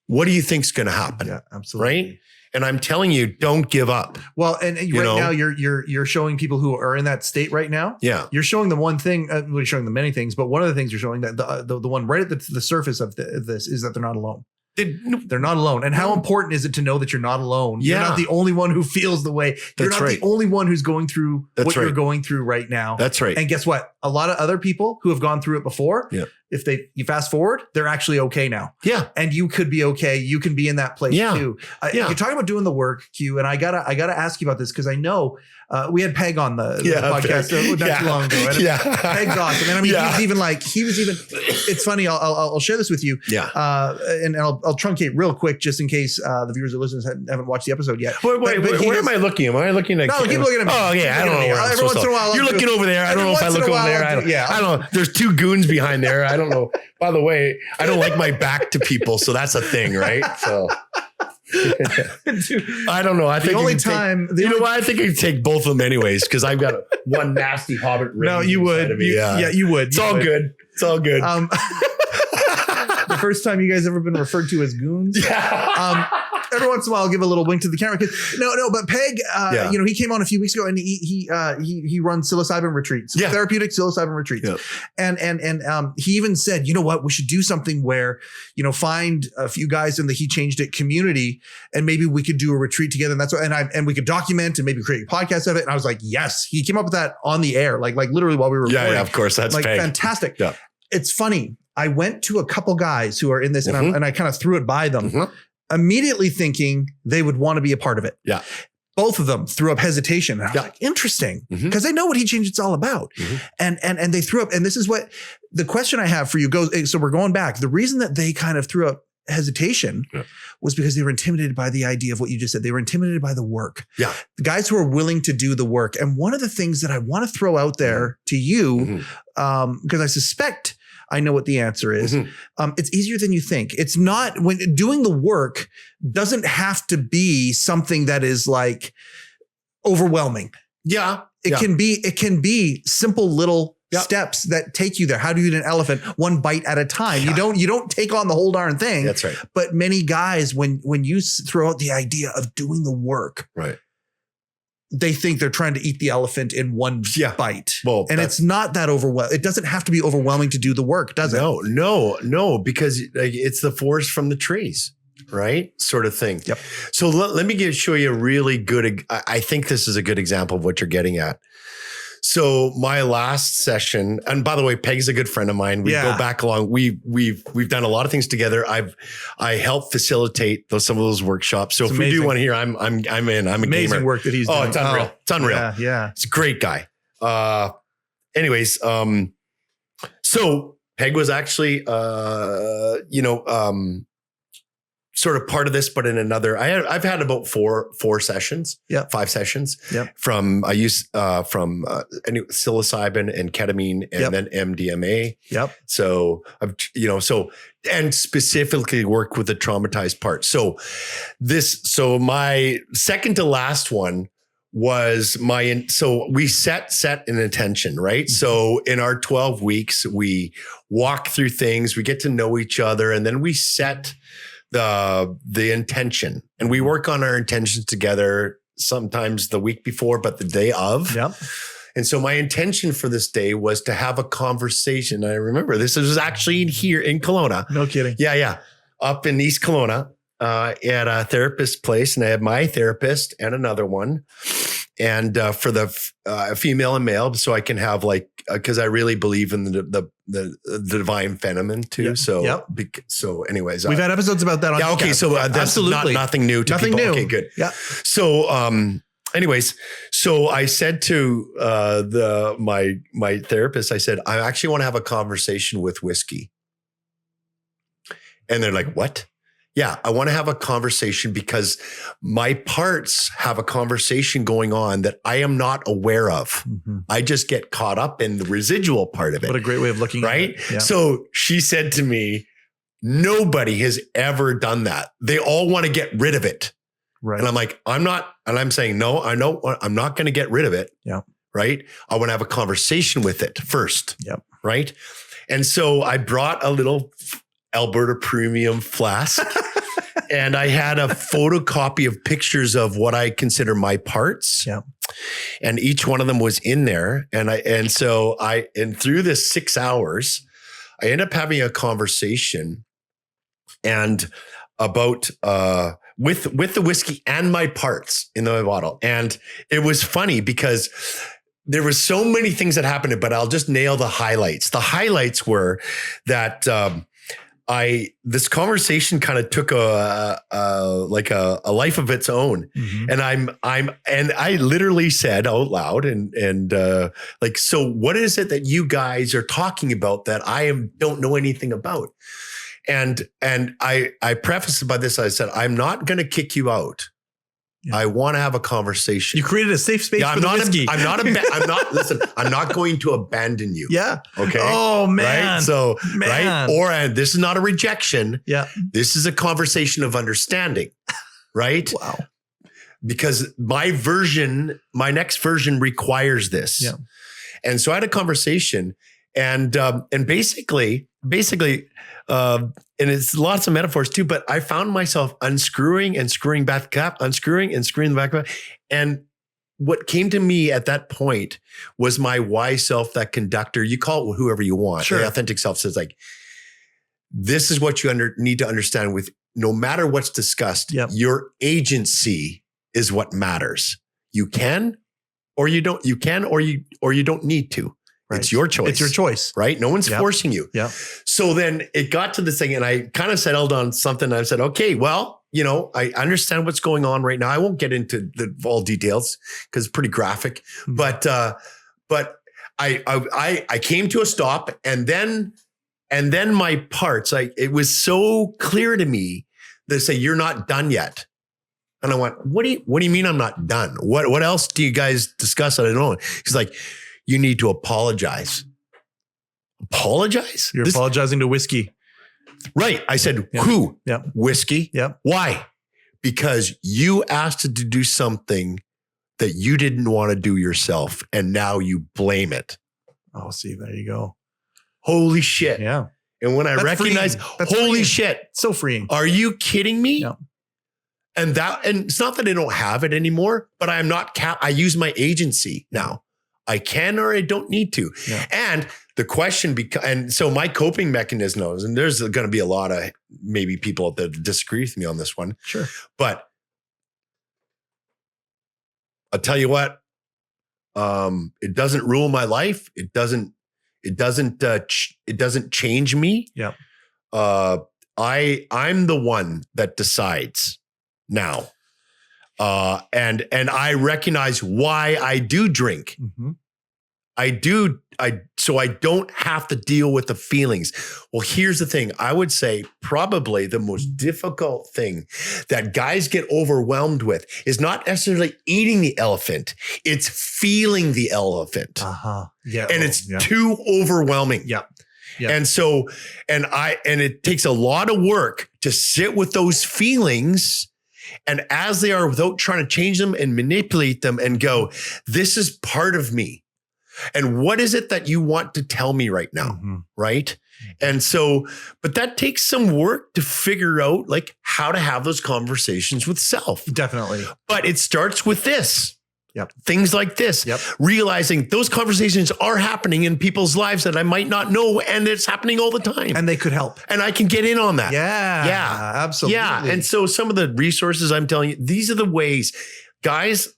what do you think's going to happen? Yeah, absolutely. Right. And I'm telling you, don't give up. Well, and now you're showing people who are in that state right now. Yeah. You're showing them one thing, you're showing them many things, but one of the things you're showing that the one right at the surface of this is that they're not alone. They're not alone. And how important is it to know that you're not alone? You're not the only one who feels the way. You're not the only one who's going through what you're going through right now. That's right. And guess what? A lot of other people who have gone through it before, if you fast forward, they're actually okay now. Yeah. And you could be okay. You can be in that place too. You're talking about doing the work, Q, and I gotta ask you about this because I know we had Peg on the podcast not too long ago. And Peg's awesome. And I mean, he was even, it's funny. I'll share this with you. Yeah. And I'll truncate real quick just in case the viewers or listeners haven't watched the episode yet. Wait, where am I looking? Am I looking at? No, keep looking at me. Oh yeah, I don't know. Every once in a while, you're looking over there. I don't know if I look over there. I don't know. There's two goons behind there. I don't know. By the way, I don't like my back to people, so that's a thing, right? So. I don't know. I think I think I'd take both of them anyways because I've got one nasty hobbit ring. No, you would. You would. It's all good. It's all good. The first time you guys ever been referred to as goons? Yeah. Every once in a while, I'll give a little wink to the camera. But Peg, he came on a few weeks ago and he runs psilocybin retreats, therapeutic psilocybin retreats. Yeah. And he even said, you know what, we should do something where, find a few guys in the He Changed It community and maybe we could do a retreat together. And that's what, and we could document and maybe create a podcast of it. And I was like, yes, he came up with that on the air, like literally while we were recording. Yeah, of course. That's like Peg. Fantastic. Yeah. It's funny. I went to a couple guys who are in this and I kind of threw it by them. Immediately thinking they would want to be a part of it. Yeah. Both of them threw up hesitation. And I was like, interesting. Because they know what He Changed It's all about. And they threw up. And this is what the question I have for you goes. So we're going back. The reason that they kind of threw up hesitation was because they were intimidated by the idea of what you just said. They were intimidated by the work. Yeah. The guys who are willing to do the work. And one of the things that I want to throw out there to you, because I suspect I know what the answer is. It's easier than you think. It's not, when doing the work doesn't have to be something that is like overwhelming. Yeah. It can be simple little steps that take you there. How do you eat an elephant? One bite at a time. Yeah. You don't take on the whole darn thing. That's right. But many guys, when you throw out the idea of doing the work, right, they think they're trying to eat the elephant in one bite. Well, and it's not that overwhelming. It doesn't have to be overwhelming to do the work, does it? No, because it's the forest from the trees, right? Sort of thing. Yep. So let me show you a really good, I think this is a good example of what you're getting at. So my last session, and by the way, Peg's a good friend of mine. We go back along. We've done a lot of things together. I help facilitate some of those workshops. So if we do one here, I'm in. I'm a amazing gamer. work that he's doing. Oh, it's unreal. It's unreal. Yeah. It's a great guy. Anyways, so Peg was actually sort of part of this, but in another, I've had about four sessions, 5 sessions from, I use, from psilocybin and ketamine and then MDMA. Yep. So, and specifically work with the traumatized part. So my second to last one was so we set an intention, right? So in our 12 weeks, we walk through things, we get to know each other, and then we set the intention, and we work on our intentions together, sometimes the week before, but the day of. Yep. And so my intention for this day was to have a conversation. I remember this was actually here in Kelowna. No kidding. Yeah. Up in East Kelowna, at a therapist place. And I had my therapist and another one. And for the female and male, so I can have because I really believe in the divine feminine too. Yep. So anyways, we've had episodes about that on okay. heCast. So that's absolutely nothing new to people. Okay, good. Yeah. So anyways, so I said to my therapist, I said, I actually want to have a conversation with whiskey. And they're like, what? Yeah, I want to have a conversation because my parts have a conversation going on that I am not aware of. I just get caught up in the residual part of it. What a great way of looking at it. Yeah. So she said to me, nobody has ever done that. They all want to get rid of it. Right. And I'm like, I'm not. And I'm saying, no, I know I'm not going to get rid of it. Yeah. Right. I want to have a conversation with it first. Yep. Right. And so I brought a little Alberta Premium flask and I had a photocopy of pictures of what I consider my parts. Yeah. And each one of them was in there. And so through this 6 hours, I ended up having a conversation, and about with the whiskey and my parts in the bottle. And it was funny because there were so many things that happened, but I'll just nail the highlights. The highlights were that this conversation kind of took a life of its own. Mm-hmm. And I literally said out loud and like, so what is it that you guys are talking about that I don't know anything about? And I prefaced it by this. I said, I'm not going to kick you out. Yeah. I want to have a conversation. You created a safe space for the whiskey. Listen, I'm not going to abandon you. Yeah. Okay. Oh, man. Right? So, right. Or this is not a rejection. Yeah. This is a conversation of understanding. Right. Wow. Because my next version requires this. Yeah. And so I had a conversation and basically, and it's lots of metaphors too, but I found myself unscrewing and screwing back the cap, unscrewing and screwing the back cap. And what came to me at that point was my wise self, that conductor. You call it whoever you want. Sure. The authentic self says like, this is what you need to understand with no matter what's discussed, your agency is what matters. You can, or you don't, you can, or you don't need to. Right. It's your choice. It's your choice. Right? No one's forcing you. Yeah. So then it got to this thing and I kind of settled on something. I said, okay, well, I understand what's going on right now. I won't get into the all details because it's pretty graphic, but I came to a stop and then my parts, it was so clear to me that say, you're not done yet. And I went, what do you mean I'm not done? What else do you guys discuss? I don't know. He's like, you need to apologize. Apologize? You're apologizing to whiskey. Right. I said, who? Yeah. Whiskey? Yeah. Why? Because you asked it to do something that you didn't want to do yourself. And now you blame it. Oh, see, there you go. Holy shit. Yeah. And when I recognize, holy shit. So freeing. Are you kidding me? Yeah. And it's not that I don't have it anymore, but I am not I use my agency now. I can or I don't need to. Yeah. And the question and so my coping mechanism is, and there's going to be a lot of maybe people that disagree with me on this one. Sure. But I'll tell you what, it doesn't rule my life. It doesn't change me. Yeah. I'm the one that decides now. And I recognize why I do drink. Mm-hmm. So I don't have to deal with the feelings. Well, here's the thing. I would say probably the most difficult thing that guys get overwhelmed with is not necessarily eating the elephant. It's feeling the elephant. Uh-huh. Yeah. And it's too overwhelming. Yeah. Yeah. And so, and it takes a lot of work to sit with those feelings. And as they are, without trying to change them and manipulate them and go, this is part of me. And what is it that you want to tell me right now? Mm-hmm. Right. And so, but that takes some work to figure out like how to have those conversations with self. Definitely. But it starts with this. Yep. Things like this, realizing those conversations are happening in people's lives that I might not know. And it's happening all the time. And they could help. And I can get in on that. Yeah. Yeah. Absolutely. Yeah. And so some of the resources I'm telling you, these are the ways, guys,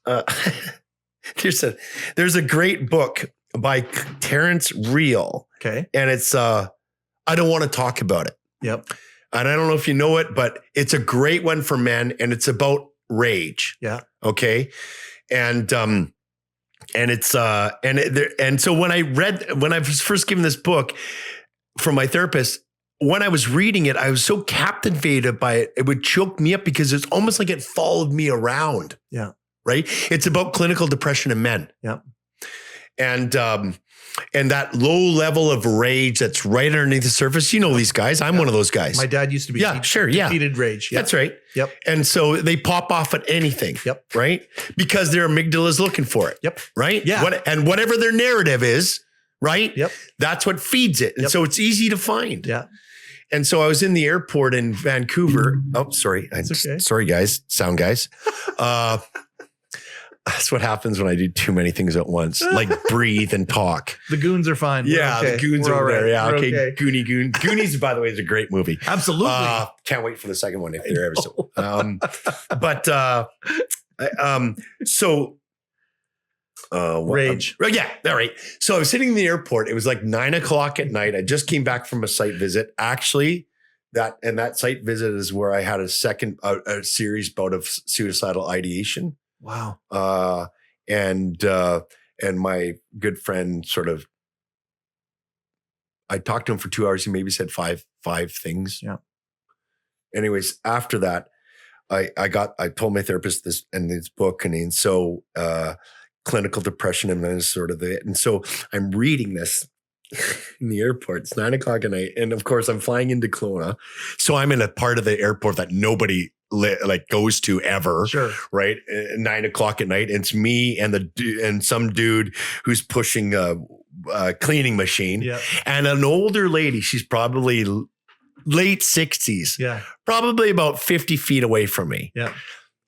there's a great book by Terrence Real. Okay. And it's, I don't want to talk about it. Yep. And I don't know if you know it, but it's a great one for men and it's about rage. Yeah. Okay. And it's, and so when I was first given this book from my therapist, when I was reading it, I was so captivated by it. It would choke me up because it's almost like it followed me around. Yeah. Right. It's about clinical depression in men. Yeah. And that low level of rage that's right underneath the surface. You know, these guys, I'm one of those guys. My dad used to be. Defeated rage. Yep. That's right. Yep. And so they pop off at anything. Yep. Right. Because their amygdala is looking for it. Yep. Right. Yeah. And whatever their narrative is, right. Yep. That's what feeds it. And so it's easy to find. Yeah. And so I was in the airport in Vancouver. Oh, sorry. Okay. Sorry, guys. Sound guys. That's what happens when I do too many things at once, like breathe and talk. The goons are fine. Yeah, the goons are over there. Yeah, okay. Goon. Goonies, by the way, is a great movie. Absolutely. Can't wait for the second one if they're ever so. Rage. Yeah, all right. So I was sitting in the airport. It was like 9:00 at night. I just came back from a site visit. Actually, that site visit is where I had a serious bout of suicidal ideation. Wow. And my good friend I talked to him for 2 hours. He maybe said five things. Yeah. Anyways, after that, I told my therapist this and this book, and so clinical depression, and then sort of it. And so I'm reading this in the airport. It's 9:00 at night. And of course I'm flying into Kelowna. So I'm in a part of the airport that nobody goes to ever. Sure. Right. 9:00 at night. And it's me and some dude who's pushing a cleaning machine. Yeah. And an older lady. She's probably late 60s. Yeah. Probably about 50 feet away from me. Yeah.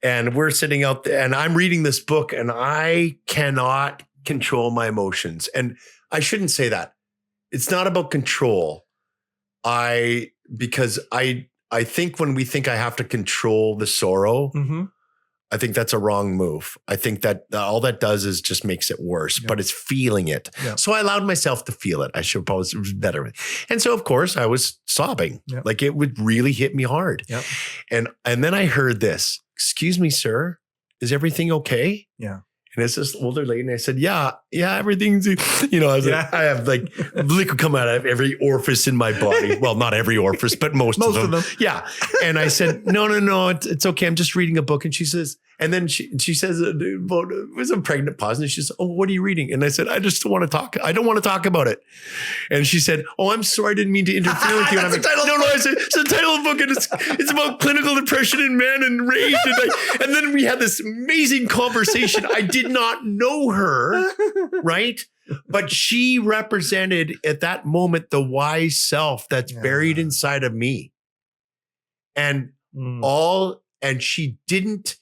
And we're sitting out there and I'm reading this book and I cannot control my emotions. And I shouldn't say that. It's not about control. Because I think when we think I have to control the sorrow, I think that's a wrong move. I think that all that does is just makes it worse, but it's feeling it. Yeah. So I allowed myself to feel it. I suppose it was better. And so of course I was sobbing. Yeah. Like it would really hit me hard. Yeah. And then I heard this, "Excuse me, sir, is everything okay?" Yeah. And it's this older lady. And I said, yeah, everything's, I have like liquid come out of every orifice in my body. Well, not every orifice, but most of them. Yeah. And I said, no, it's okay. I'm just reading a book. And she says, and then she says, it was a pregnant pause. And she says, "Oh, what are you reading?" And I said, "I just want to talk. I don't want to talk about it." And she said, "Oh, I'm sorry. I didn't mean to interfere with you." And I'm like, no, I said, it's the title of the book. And it's about clinical depression in men and rage. And then we had this amazing conversation. I did not know her, right? But she represented at that moment the wise self that's buried inside of me. And she didn't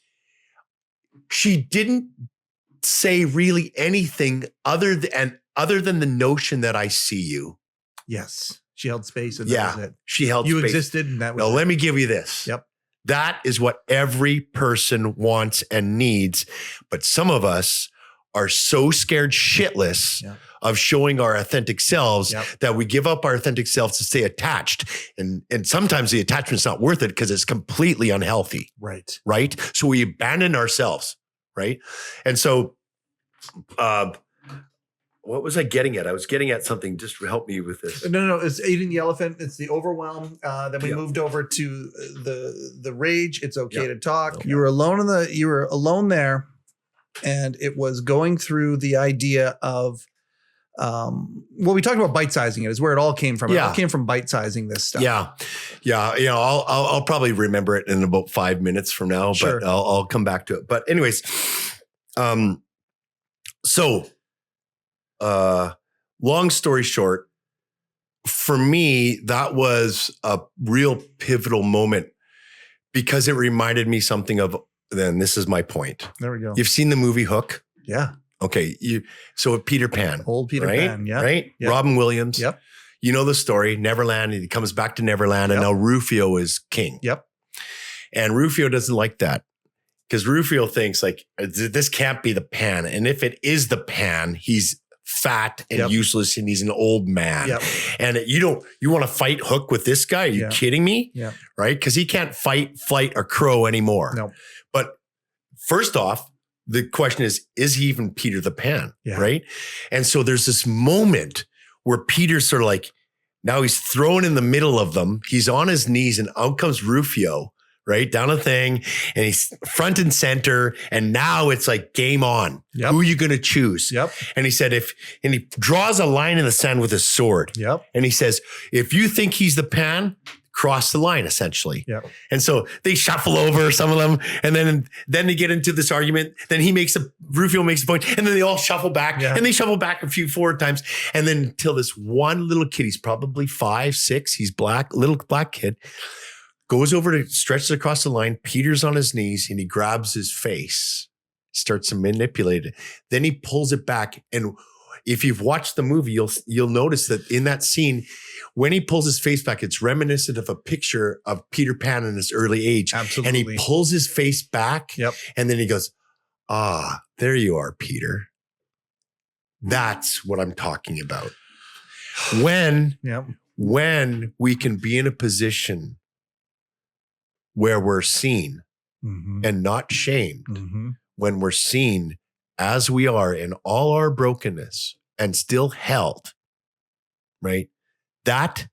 say really anything other than the notion that I see you. Yes. She held space and that was it. She held space. You existed and that was let me give you this. Yep. That is what every person wants and needs. But some of us are so scared shitless of showing our authentic selves that we give up our authentic selves to stay attached. And sometimes the attachment's not worth it because it's completely unhealthy. Right. Right. So we abandon ourselves. Right. And so, what was I getting at? I was getting at something. Just help me with this. No. It's eating the elephant. It's the overwhelm. Then we moved over to the rage. It's okay to talk. Okay. You were alone there. And it was going through the idea of, we talked about bite-sizing it is where it all came from. It all came from bite-sizing this stuff. Yeah. I'll probably remember it in about 5 minutes from now, but I'll come back to it. But anyways, long story short, for me, that was a real pivotal moment because it reminded me something of, then this is my point. There we go. You've seen the movie Hook? Yeah. Okay. So Peter Pan. Old Peter Pan. Yeah. Right? Yep. Robin Williams. Yep. You know the story. Neverland. He comes back to Neverland and now Rufio is king. Yep. And Rufio doesn't like that because Rufio thinks like, this can't be the Pan. And if it is the Pan, he's fat and useless and he's an old man. Yep. And you want to fight Hook with this guy? Are you kidding me? Yeah. Right? Because he can't fight, flight, or crow anymore. No. But first off, the question is he even Peter the Pan? Yeah. Right? And so there's this moment where Peter's sort of like, now he's thrown in the middle of them. He's on his knees and out comes Rufio, right? Down a thing and he's front and center. And now it's like game on. Yep. Who are you going to choose? Yep. And he said, and he draws a line in the sand with his sword. Yep. And he says, if you think he's the Pan, cross the line, essentially. Yep. And so they shuffle over some of them. And then they get into this argument. Then Rufio makes a point. And then they all shuffle back and they shuffle back 4 times. And then until this one little kid, he's probably 5, 6. He's little black kid, goes over to stretches across the line. Peter's on his knees and he grabs his face starts to manipulate it. Then he pulls it back. And if you've watched the movie, you'll notice that in that scene, when he pulls his face back, it's reminiscent of a picture of Peter Pan in his early age. Absolutely. And he pulls his face back. Yep. And then he goes, there you are, Peter. That's what I'm talking about. When we can be in a position where we're seen and not shamed, when we're seen as we are in all our brokenness and still held, right? That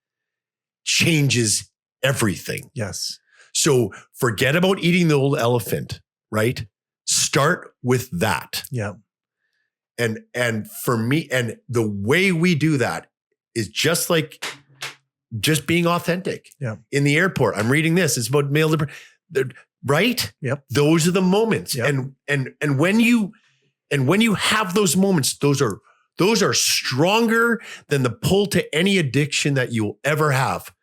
changes everything. Yes. So forget about eating the old elephant, right? Start with that. Yeah. And for me, and the way we do that is just being authentic. Yeah. In the airport, I'm reading this. It's about male liberation, right? Yep. Those are the moments. Yep. And when you have those moments, those are stronger than the pull to any addiction that you'll ever have.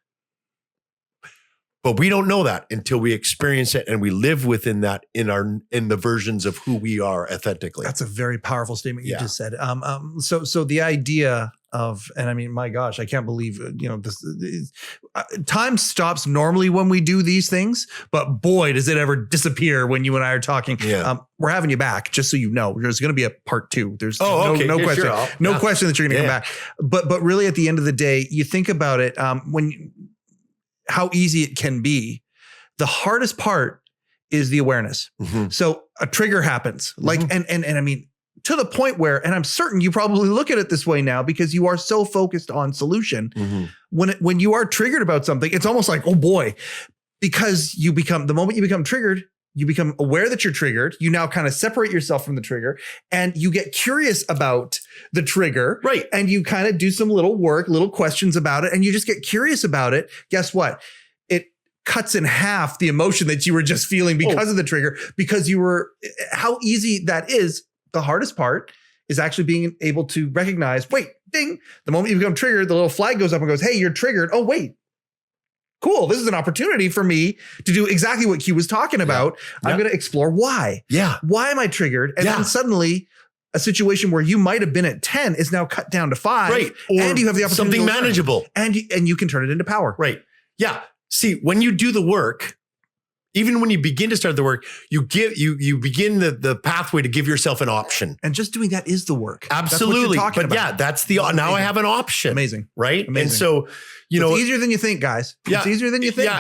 But we don't know that until we experience it and we live within that in the versions of who we are authentically. That's a very powerful statement you just said. So the idea of, and I mean, my gosh, I can't believe, this time stops normally when we do these things, but boy, does it ever disappear when you and I are talking. Yeah. We're having you back, just so you know. There's going to be a part 2. There's no question, sure. Question that you're going to come back. But really, at the end of the day, you think about it, how easy it can be. The hardest part is the awareness. So a trigger happens, and I mean, to the point where, and I'm certain you probably look at it this way now because you are so focused on solution. When you are triggered about something, it's almost like, oh boy, because the moment you become triggered, you become aware that you're triggered. You now kind of separate yourself from the trigger and you get curious about the trigger. Right. And you kind of do some little work, little questions about it, and you just get curious about it. Guess what? It cuts in half the emotion that you were just feeling because of the trigger, because how easy that is. The hardest part is actually being able to recognize, wait, ding, the moment you become triggered, the little flag goes up and goes, hey, you're triggered. Oh, wait. Cool. This is an opportunity for me to do exactly what Q was talking about. I'm going to explore why. Yeah. Why am I triggered? And then suddenly a situation where you might have been at 10 is now cut down to 5. Right. Or and you have the opportunity something manageable. And you can turn it into power. Right. Yeah. See, when you do the work, even when you begin to start the work, you begin the pathway to give yourself an option. And just doing that is the work. Absolutely. That's what you're that's now I have an option. Amazing. Right. Amazing. And so, it's easier than you think, guys. It's easier than you think.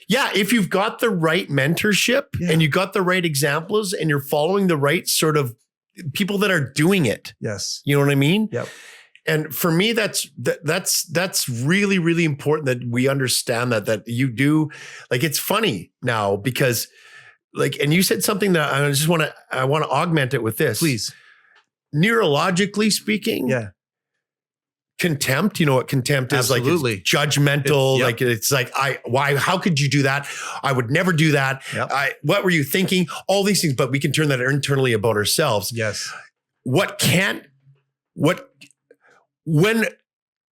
Yeah. If you've got the right mentorship and you got the right examples and you're following the right sort of people that are doing it. Yes. You know what I mean? Yep. And for me, that's really, really important that we understand that you do. Like, it's funny now because and you said something that I want to augment it with this. Please. Neurologically speaking. Yeah. Contempt, you know what contempt is? Absolutely. Like, it's judgmental. It's like, how could you do that? I would never do that. Yep. What were you thinking? All these things, but we can turn that internally about ourselves. Yes. When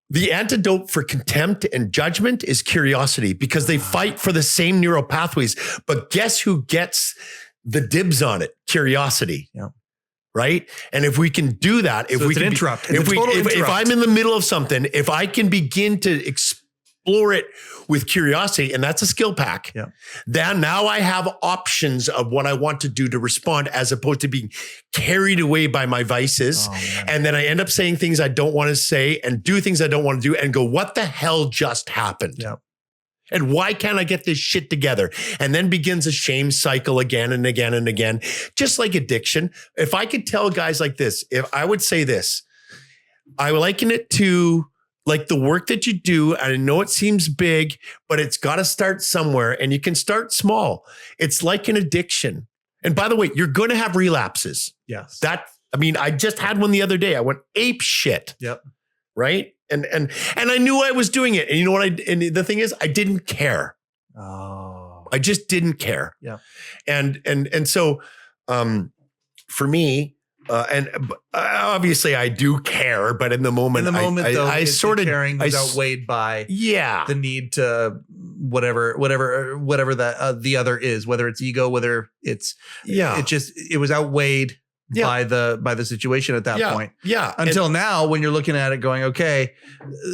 the antidote for contempt and judgment is curiosity, because they fight for the same neural pathways, but guess who gets the dibs on it? Curiosity. Yeah. Right. And if we can do that, if I'm in the middle of something, if I can begin to explore it with curiosity, and that's a skill pack, then now I have options of what I want to do to respond, as opposed to being carried away by my vices. And then I end up saying things I don't want to say and do things I don't want to do and go, what the hell just happened? Yeah. And why can't I get this shit together? And then begins a shame cycle again and again and again, just like addiction. If I could tell guys like this, if I would say this, I would liken it to like the work that you do. And I know it seems big, but it's got to start somewhere, and you can start small. It's like an addiction. And by the way, you're going to have relapses. Yes. I just had one the other day. I went ape shit. Yep. Right. And I knew I was doing it. And you know what? And the thing is, I didn't care. Oh. I just didn't care. Yeah. And so, for me, obviously I do care, but in the moment, I sort of caring was outweighed by the need to whatever that the other is, whether it's ego, whether it's it was outweighed by the situation at that point. Yeah. Until now, when you're looking at it going, okay,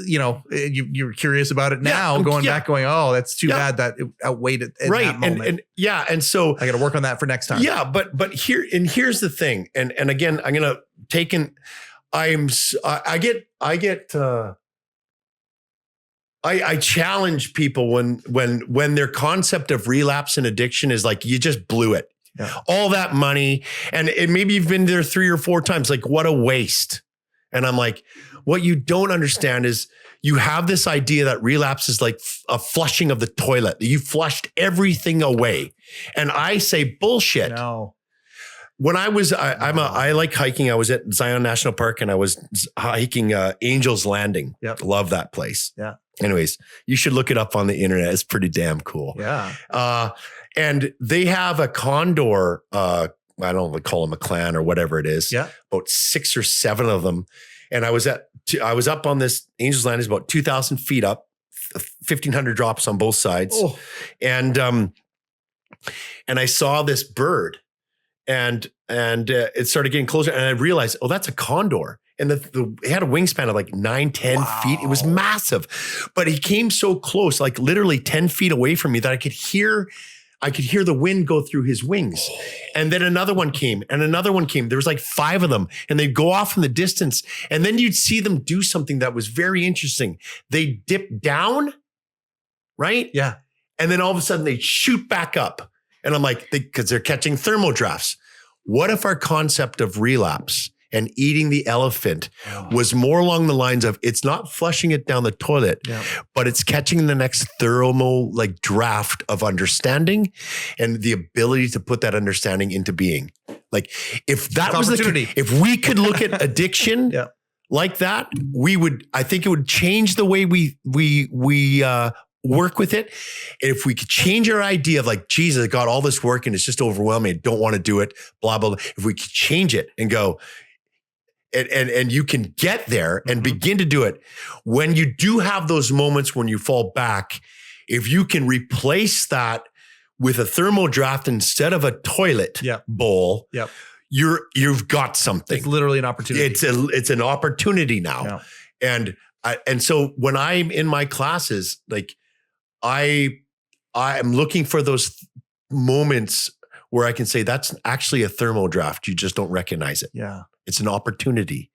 you're curious about it now, going back, going, oh, that's too bad that it outweighed it in that moment. And so I got to work on that for next time. Yeah, but here's the thing, and again, I'm gonna take in. I challenge people when their concept of relapse and addiction is like, you just blew it. Yeah. All that money, and maybe you've been there 3 or 4 times. Like, what a waste. And I'm like, what you don't understand is you have this idea that relapse is like a flushing of the toilet. You flushed everything away. And I say bullshit. No. When I was, I like hiking. I was at Zion National Park and I was hiking Angel's Landing. Yep. Love that place. Yeah. Anyways, you should look it up on the internet. It's pretty damn cool. Yeah. And they have a condor, I don't know, call them a clan or whatever it is. Yeah. About 6 or 7 of them. And I was up on this Angel's Landing, about 2,000 feet up, 1,500 drops on both sides. Oh. And I saw this bird and it started getting closer and I realized, oh, that's a condor. And it had a wingspan of like 9-10 feet. It was massive, but he came so close, like literally 10 feet away from me, that I could hear the wind go through his wings. And then another one came and another one came. There was like 5 of them and they'd go off in the distance. And then you'd see them do something that was very interesting. They dip down, right? Yeah. And then all of a sudden they shoot back up. And I'm like, because they're catching thermal drafts. What if our concept of relapse and eating the elephant was more along the lines of, it's not flushing it down the toilet, but it's catching the next thermal like draft of understanding and the ability to put that understanding into being. Like if that was if we could look at addiction like that, I think it would change the way we work with it. If we could change our idea of like, Jesus, I got all this work and it's just overwhelming. I don't want to do it, blah, blah, blah. If we could change it and go, and you can get there and begin to do it. When you do have those moments when you fall back, if you can replace that with a thermal draft instead of a toilet bowl, you've got something. It's literally an opportunity. It's an opportunity now. Yeah. And so when I'm in my classes, like I am looking for those moments where I can say that's actually a thermal draft. You just don't recognize it. Yeah. It's an opportunity.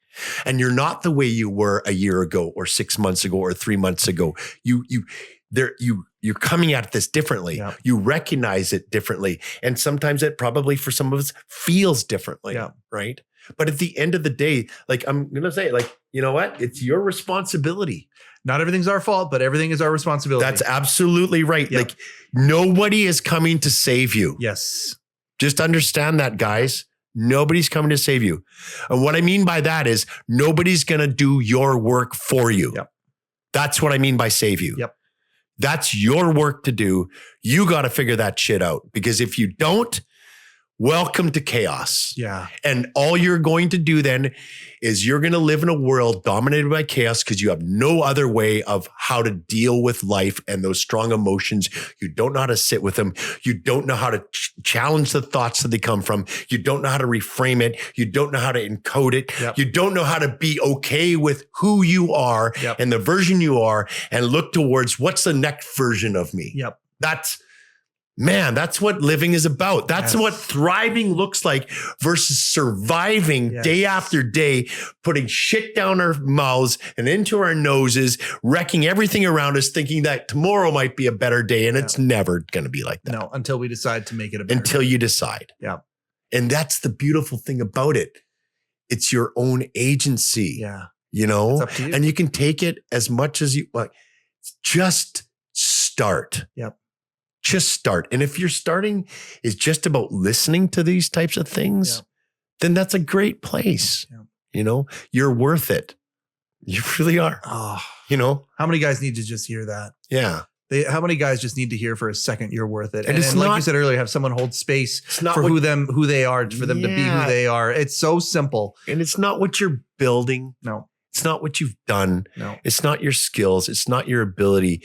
And you're not the way you were a year ago or 6 months ago or 3 months ago. You're coming at this differently. Yeah. You recognize it differently. And sometimes it probably for some of us feels differently. Yeah. Right. But at the end of the day, like I'm going to say, like, you know what? It's your responsibility. Not everything's our fault, but everything is our responsibility. That's absolutely right. Yep. Like nobody is coming to save you. Yes. Just understand that, guys. Nobody's coming to save you. And what I mean by that is nobody's going to do your work for you. Yep. That's what I mean by save you. Yep. That's your work to do. You got to figure that shit out, because if you don't, welcome to chaos. Yeah. And all you're going to do then is you're going to live in a world dominated by chaos because you have no other way of how to deal with life and those strong emotions. You don't know how to sit with them. You don't know how to challenge the thoughts that they come from. You don't know how to reframe it. You don't know how to encode it. Yep. You don't know how to be okay with who you are and the version you are and look towards what's the next version of me. Yep. That's what living is about. That's what thriving looks like versus surviving day after day, putting shit down our mouths and into our noses, wrecking everything around us, thinking that tomorrow might be a better day. And it's never going to be like that. No, until we decide to make it a better day. You decide. Yeah. And that's the beautiful thing about it. It's your own agency. Yeah. You know, it's up to you. And you can take it as much as you like. Just start. Yep. Just start. And if your starting is just about listening to these types of things, then that's a great place. Yeah. You know, you're worth it. You really are. Oh, you know, how many guys need to just hear that? Yeah. How many guys just need to hear for a second, you're worth it. And it's like you said earlier, have someone hold space for who they are, for them to be who they are. It's so simple. And it's not what you're building. No. It's not what you've done. No. It's not your skills. It's not your ability.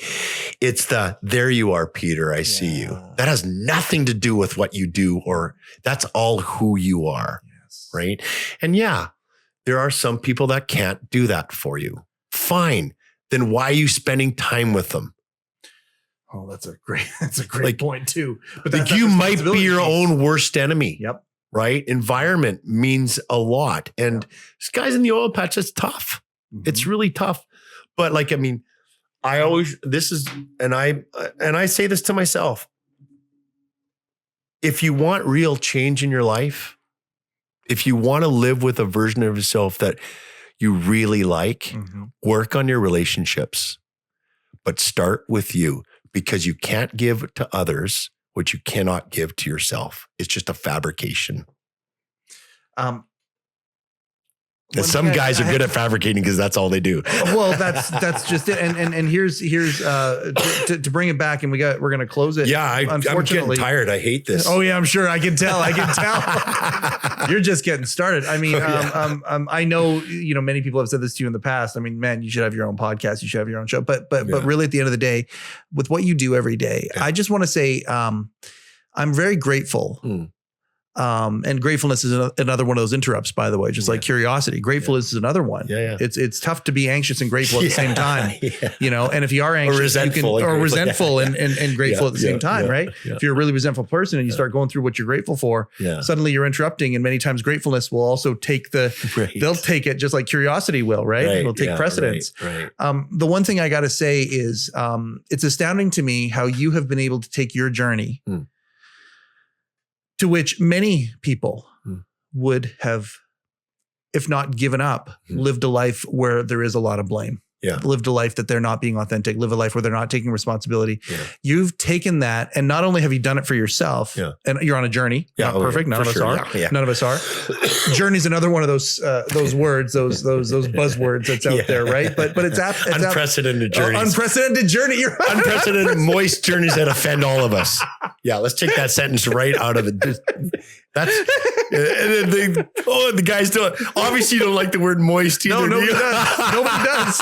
It's there you are, Peter. I see you. That has nothing to do with what you do, or that's all who you are. Yes. Right. And yeah, there are some people that can't do that for you. Fine. Then why are you spending time with them? Oh, that's a great point too. But like you might be your own worst enemy. Yep. Right. Environment means a lot. And this guys in the oil patch, it's tough. Mm-hmm. It's really tough. But like, I mean, I say this to myself. If you want real change in your life, if you want to live with a version of yourself that you really like, work on your relationships, but start with you, because you can't give to others what you cannot give to yourself. It's just a fabrication. Some guys are good at fabricating because that's all they do. Well, that's just it. And here's to bring it back, and we're going to close it. Yeah, I'm getting tired. I hate this. Oh yeah, I'm sure. I can tell. You're just getting started. I mean, I know, many people have said this to you in the past. I mean, man, you should have your own podcast. You should have your own show. But really, at the end of the day, with what you do every day, I just want to say, I'm very grateful. And gratefulness is another one of those interrupts, by the way, just like curiosity. Gratefulness is another one. Yeah. It's tough to be anxious and grateful at the same time, and if you are anxious, resentful and grateful at the same time, right? Yeah. If you're a really resentful person and you start going through what you're grateful for, suddenly you're interrupting. And many times gratefulness will also take they'll take it just like curiosity will, right? It'll take precedence. Right. The one thing I got to say is it's astounding to me how you have been able to take your journey to which many people would have, if not given up, lived a life where there is a lot of blame. Yeah. Lived a life that they're not being authentic, live a life where they're not taking responsibility. Yeah. You've taken that, and not only have you done it for yourself, and you're on a journey. Not perfect. None of us are. Yeah. None of us are. Journey is another one of those words, those buzzwords that's out there, right? But it's unprecedented journey. Unprecedented journey. You're right. Unprecedented moist journeys that offend all of us. Yeah, let's take that sentence right out of it. That's the guys don't. Obviously, you don't like the word moist either. No, nobody does. Nobody does.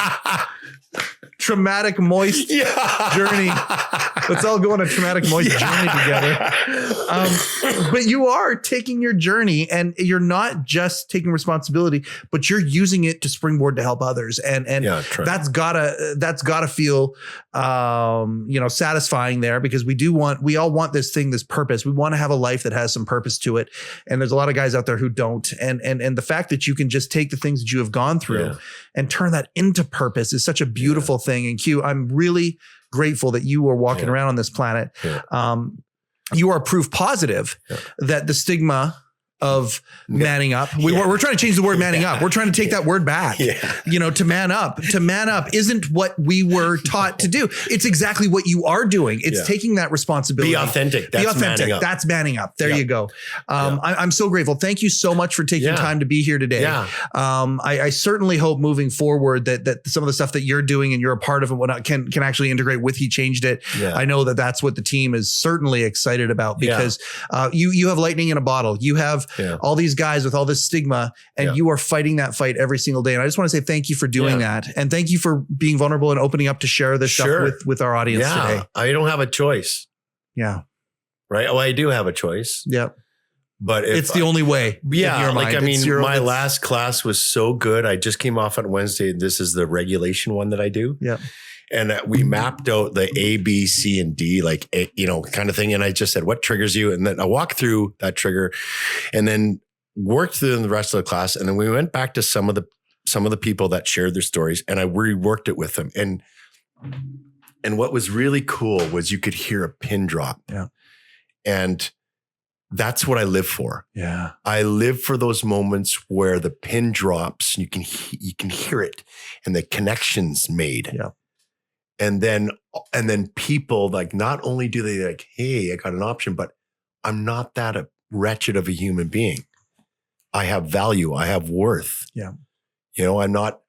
Traumatic moist journey. Let's all go on a traumatic moist journey together. But you are taking your journey, and you're not just taking responsibility, but you're using it to springboard to help others. And that's gotta feel satisfying there, because we all want this purpose. We want to have a life that has some purpose to it. And there's a lot of guys out there who don't. And the fact that you can just take the things that you have gone through and turn that into purpose is such a beautiful thing. And Q, I'm really grateful that you are walking around on this planet. You are proof positive that the stigma of manning up. We're trying to change the word manning up. We're trying to take that word back, to man up. To man up isn't what we were taught to do. It's exactly what you are doing. It's taking that responsibility. Be authentic. That's manning up. That's manning up. There you go. I'm so grateful. Thank you so much for taking time to be here today. I certainly hope moving forward that some of the stuff that you're doing and you're a part of and whatnot can actually integrate with He Changed It. I know that's what the team is certainly excited about, because you have lightning in a bottle. You have all these guys with all this stigma, and you are fighting that fight every single day. And I just want to say thank you for doing that. And thank you for being vulnerable and opening up to share this stuff with our audience today. I don't have a choice. Yeah. Right. Well, I do have a choice. Yep. But it's the only way. Yeah. My last class was so good. I just came off on Wednesday. This is the regulation one that I do. Yeah. And we mapped out the A, B, C, and D, kind of thing. And I just said, what triggers you? And then I walked through that trigger and then worked through the rest of the class. And then we went back to some of the people that shared their stories, and I reworked it with them. And what was really cool was you could hear a pin drop. Yeah. And that's what I live for. Yeah. I live for those moments where the pin drops, you can hear it and the connection's made. Yeah. And then people, not only do they hey, I got an option, but I'm not that wretched of a human being. I have value. I have worth. Yeah. I'm not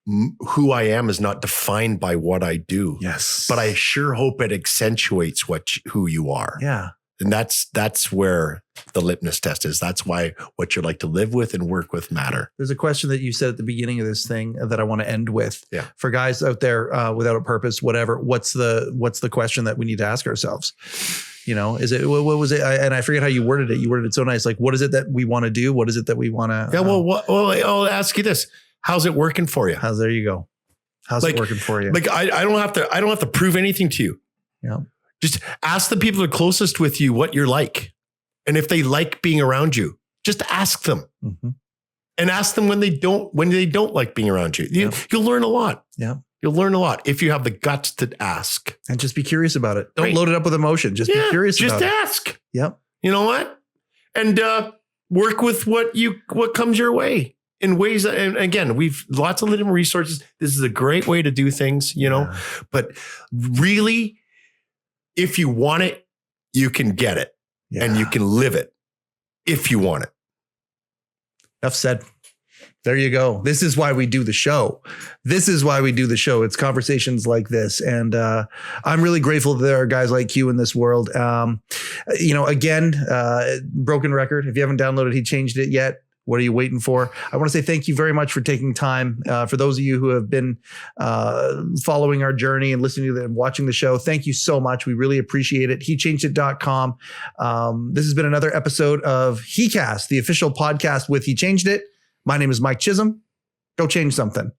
who I am is not defined by what I do. Yes. But I sure hope it accentuates who you are. Yeah. And that's where the litmus test is. That's why what you're like to live with and work with matter. There's a question that you said at the beginning of this thing that I want to end with. Yeah. For guys out there without a purpose, whatever, what's the question that we need to ask ourselves? You know, is it, what was it? And I forget how you worded it. You worded it so nice. Like, what is it that we want to do? What is it that we want to? Yeah. Well, I'll ask you this. How's it working for you? There you go. How's it working for you? Like, I don't have to prove anything to you. Yeah. Just ask the people that are closest with you what you're like. And if they like being around you, just ask them. Mm-hmm. And ask them when they don't like being around you. You'll learn a lot. Yeah. You'll learn a lot if you have the guts to ask. And just be curious about it. Don't load it up with emotion. Just be curious about it. Just ask. Yep. You know what? And work with what comes your way in ways that, and again, we've lots of little resources. This is a great way to do things, you know, but really, if you want it, you can get it and you can live it if you want it. Enough said. There you go. This is why we do the show. It's conversations like this. And I'm really grateful that there are guys like you in this world. You know, again, broken record. If you haven't downloaded He Changed It yet, what are you waiting for? I want to say thank you very much for taking time. For those of you who have been following our journey and listening to and watching the show, thank you so much. We really appreciate it. HeChangedIt.com. This has been another episode of heCast, the official podcast with He Changed It. My name is Mike Chisholm. Go change something.